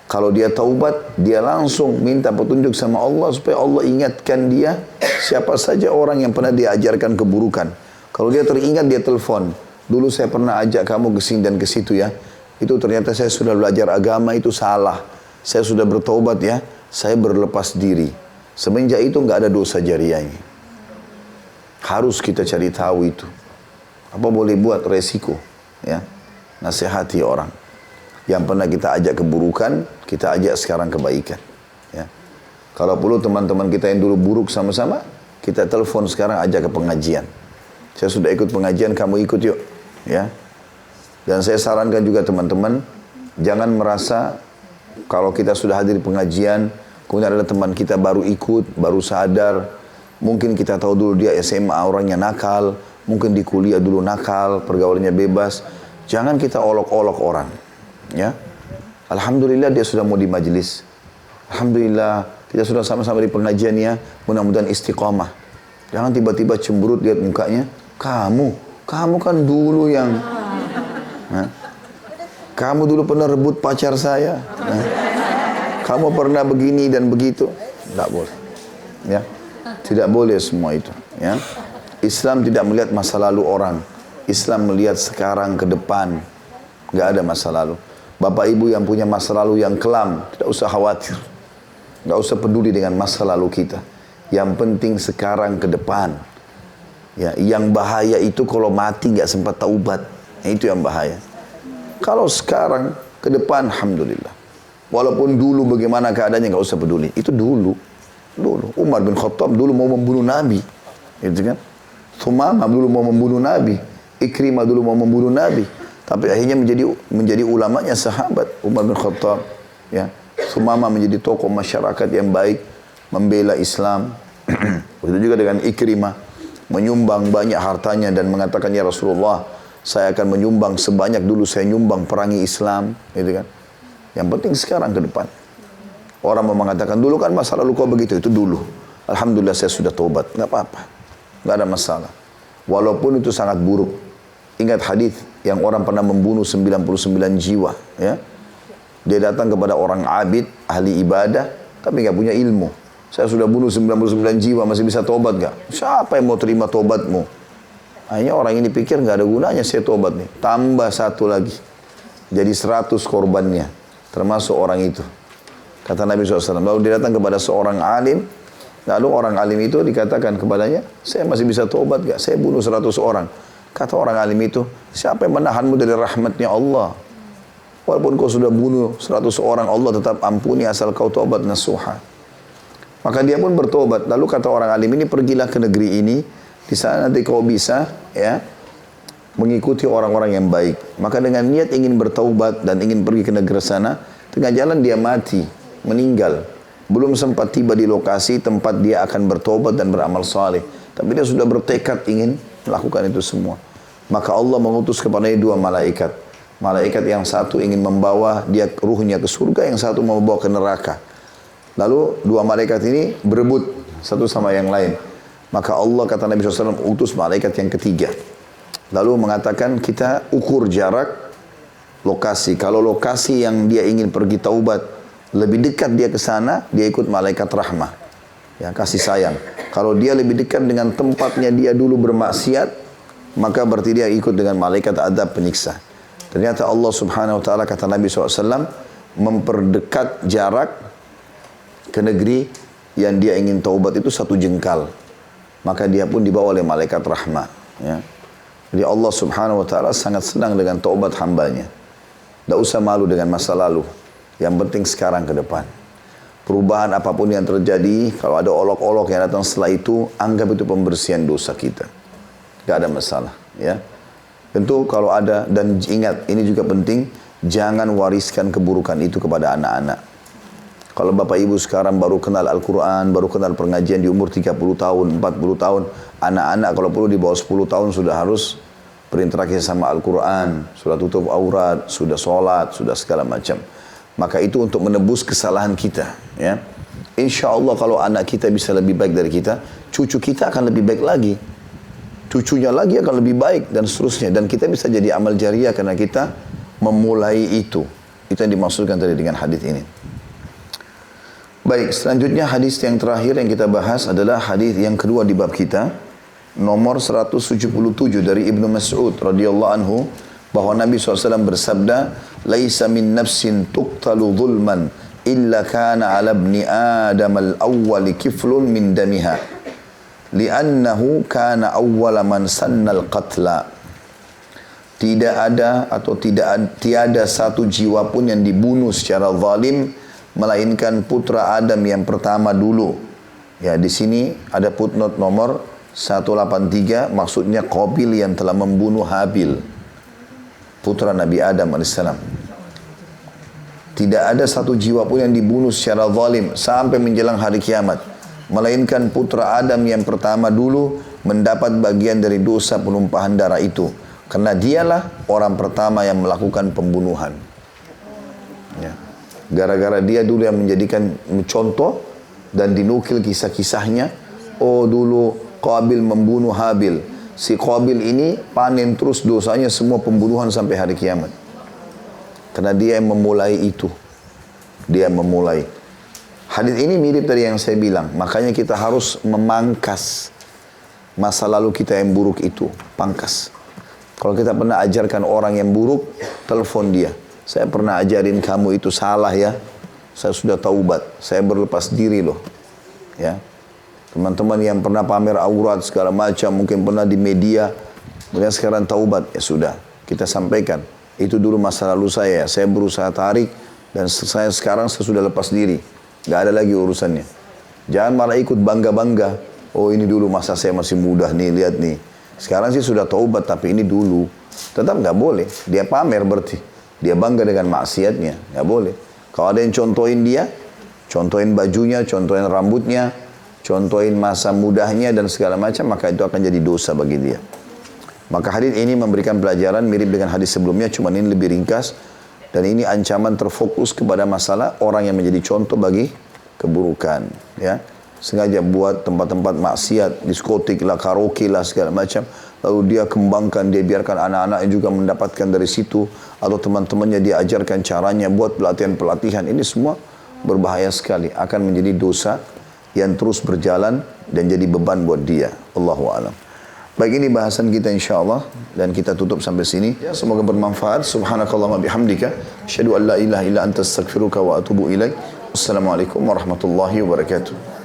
Kalau dia taubat, dia langsung minta petunjuk sama Allah supaya Allah ingatkan dia siapa saja orang yang pernah diajarkan keburukan. Kalau dia teringat, dia telepon. Dulu saya pernah ajak kamu ke sini dan ke situ ya. Itu ternyata saya sudah belajar agama itu salah. Saya sudah bertaubat ya. Saya berlepas diri. Semenjak itu nggak ada dosa jariahnya. Harus kita cari tahu itu. Apa boleh buat resiko, ya. Nasihati orang. Yang pernah kita ajak keburukan, kita ajak sekarang kebaikan. Ya. Kalau perlu teman-teman kita yang dulu buruk sama-sama, kita telepon sekarang ajak ke pengajian. Saya sudah ikut pengajian, kamu ikut yuk. Ya. Dan saya sarankan juga teman-teman, jangan merasa kalau kita sudah hadir pengajian, kemudian ada teman kita baru ikut, baru sadar, mungkin kita tahu dulu dia SMA orangnya nakal, mungkin di kuliah dulu nakal, pergaulannya bebas. Jangan kita olok-olok orang. Ya. Alhamdulillah dia sudah mau di majelis. Alhamdulillah kita sudah sama-sama di pengajiannya, mudah-mudahan istiqamah. Jangan tiba-tiba cemberut lihat mukanya. Kamu kan dulu yang, kamu dulu pernah rebut pacar saya. Kamu pernah begini dan begitu. Tidak boleh. Ya, tidak boleh semua itu. Ya, Islam tidak melihat masa lalu orang. Islam melihat sekarang ke depan. Nggak ada masa lalu. Bapak ibu yang punya masa lalu yang kelam, tidak usah khawatir. Nggak usah peduli dengan masa lalu kita. Yang penting sekarang ke depan. Ya, yang bahaya itu kalau mati nggak sempat taubat. Itu yang bahaya. Kalau sekarang ke depan, alhamdulillah. Walaupun dulu bagaimana keadaannya nggak usah peduli. Itu dulu. Umar bin Khattab dulu mau membunuh Nabi. Gitu kan? Thumamah dulu mau membunuh Nabi. Ikrimah dulu mau membunuh Nabi. Tapi akhirnya menjadi ulamanya sahabat Umar bin Khattab. Ya. Thumamah menjadi tokoh masyarakat yang baik, membela Islam. Begitu juga dengan Ikrimah, menyumbang banyak hartanya dan mengatakan, ya Rasulullah, saya akan menyumbang sebanyak dulu saya nyumbang perangi Islam, gitu kan. Yang penting sekarang ke depan. Orang mau mengatakan dulu kan masa lalu kau begitu, itu dulu. Alhamdulillah saya sudah tobat, nggak apa-apa, nggak ada masalah. Walaupun itu sangat buruk. Ingat hadis yang orang pernah membunuh 99 jiwa, ya. Dia datang kepada orang abid, ahli ibadah, tapi nggak punya ilmu. Saya sudah bunuh 99 jiwa, masih bisa tobat nggak? Siapa yang mau terima tobatmu? Akhirnya orang ini pikir nggak ada gunanya saya tobat nih. Tambah satu lagi. Jadi 100 korbannya. Termasuk orang itu. Kata Nabi SAW. Lalu dia datang kepada seorang alim. Lalu orang alim itu dikatakan kepadanya, saya masih bisa tobat nggak? Saya bunuh 100 orang. Kata orang alim itu, siapa yang menahanmu dari rahmatnya Allah? Walaupun kau sudah bunuh 100 orang, Allah tetap ampuni asal kau taubat nasuha. Maka dia pun bertobat. Lalu kata orang alim ini, pergilah ke negeri ini. Di sana nanti kau bisa ya mengikuti orang-orang yang baik. Maka dengan niat ingin bertaubat dan ingin pergi ke negeri sana, tengah jalan dia mati, meninggal. Belum sempat tiba di lokasi tempat dia akan bertobat dan beramal saleh. Tapi dia sudah bertekad ingin melakukan itu semua. Maka Allah mengutus kepadanya 2 malaikat. Malaikat yang satu ingin membawa dia ruhnya ke surga, yang satu membawa ke neraka. Lalu 2 malaikat ini berebut satu sama yang lain. Maka Allah, kata Nabi SAW, utus malaikat yang ketiga. Lalu mengatakan kita ukur jarak lokasi. Kalau lokasi yang dia ingin pergi taubat lebih dekat dia ke sana, dia ikut malaikat rahmah. Ya, kasih sayang. Kalau dia lebih dekat dengan tempatnya dia dulu bermaksiat, maka berarti dia ikut dengan malaikat adab penyiksa. Ternyata Allah Subhanahu wa taala, kata Nabi SAW, memperdekat jarak ke negeri yang dia ingin taubat itu 1 jengkal. Maka dia pun dibawa oleh malaikat rahmah. Ya. Jadi Allah Subhanahu wa taala sangat senang dengan taubat hambanya. Tidak usah malu dengan masa lalu. Yang penting sekarang ke depan. Perubahan apapun yang terjadi, kalau ada olok-olok yang datang setelah itu, anggap itu pembersihan dosa kita. Tidak ada masalah. Ya. Tentu kalau ada, dan ingat, ini juga penting, jangan wariskan keburukan itu kepada anak-anak. Kalau bapak ibu sekarang baru kenal Al-Quran, baru kenal pengajian di umur 30 tahun, 40 tahun, anak-anak kalau perlu di bawah 10 tahun sudah harus berinteraksi sama Al-Quran, sudah tutup aurat, sudah sholat, sudah segala macam. Maka itu untuk menebus kesalahan kita. Ya. Insya Allah kalau anak kita bisa lebih baik dari kita, cucu kita akan lebih baik lagi. Cucunya lagi akan lebih baik dan seterusnya. Dan kita bisa jadi amal jariah karena kita memulai itu. Itu yang dimaksudkan tadi dengan hadis ini. Baik, selanjutnya hadis yang terakhir yang kita bahas adalah hadis yang kedua di bab kita. Nomor 177 dari Ibnu Mas'ud radhiyallahu anhu. Bahwa Nabi SAW bersabda, "Laisa min nafsin tuqtalu zulman illa kana ala ibni Adam al-awwal kiflun min damiha. Li'annahu kana awwala man sannal qatla." Tidak ada atau tiada satu jiwa pun yang dibunuh secara zalim melainkan putra Adam yang pertama dulu. Ya, di sini ada footnote nomor 183, maksudnya Qabil yang telah membunuh Habil, putra Nabi Adam alaihissalam. Tidak ada satu jiwa pun yang dibunuh secara zalim sampai menjelang hari kiamat, melainkan putra Adam yang pertama dulu mendapat bagian dari dosa penumpahan darah itu, karena dialah orang pertama yang melakukan pembunuhan. Ya. Gara-gara dia dulu yang menjadikan contoh dan dinukil kisah-kisahnya. Oh, dulu Qabil membunuh Habil. Si Qabil ini panen terus dosanya semua pembunuhan sampai hari kiamat. Karena dia yang memulai itu. Dia yang memulai. Hadis ini mirip dari yang saya bilang. Makanya kita harus memangkas masa lalu kita yang buruk itu. Pangkas. Kalau kita pernah ajarkan orang yang buruk, telepon dia. Saya pernah ajarin kamu itu salah ya. Saya sudah taubat. Saya berlepas diri loh. Ya. Teman-teman yang pernah pamer aurat segala macam, mungkin pernah di media, kemudian sekarang taubat, ya sudah, kita sampaikan. Itu dulu masa lalu saya berusaha tarik, dan saya sekarang sudah lepas diri. Gak ada lagi urusannya. Jangan malah ikut bangga-bangga. Oh, ini dulu masa saya masih muda nih, lihat nih. Sekarang sih sudah taubat, tapi ini dulu. Tetap gak boleh, dia pamer berarti. Dia bangga dengan maksiatnya, gak boleh. Kalau ada yang contohin dia, contohin bajunya, contohin rambutnya, contohin masa mudahnya dan segala macam, maka itu akan jadi dosa bagi dia. Maka hadis ini memberikan pelajaran mirip dengan hadis sebelumnya, cuma ini lebih ringkas. Dan ini ancaman terfokus kepada masalah orang yang menjadi contoh bagi keburukan. Ya, sengaja buat tempat-tempat maksiat, diskotik lah, karaoke lah, segala macam. Lalu dia kembangkan, dia biarkan anak-anaknya juga mendapatkan dari situ. Atau teman-temannya dia ajarkan caranya buat pelatihan-pelatihan. Ini semua berbahaya sekali. Akan menjadi dosa yang terus berjalan dan jadi beban buat dia. Allahu a'lam. Baik, ini bahasan kita insyaAllah. Dan kita tutup sampai sini. Ya, semoga bermanfaat. Subhanakallahumma bihamdika. Asyhadu an la ilaha illa anta astaghfiruka wa atubu ilaik. Wassalamualaikum warahmatullahi wabarakatuh.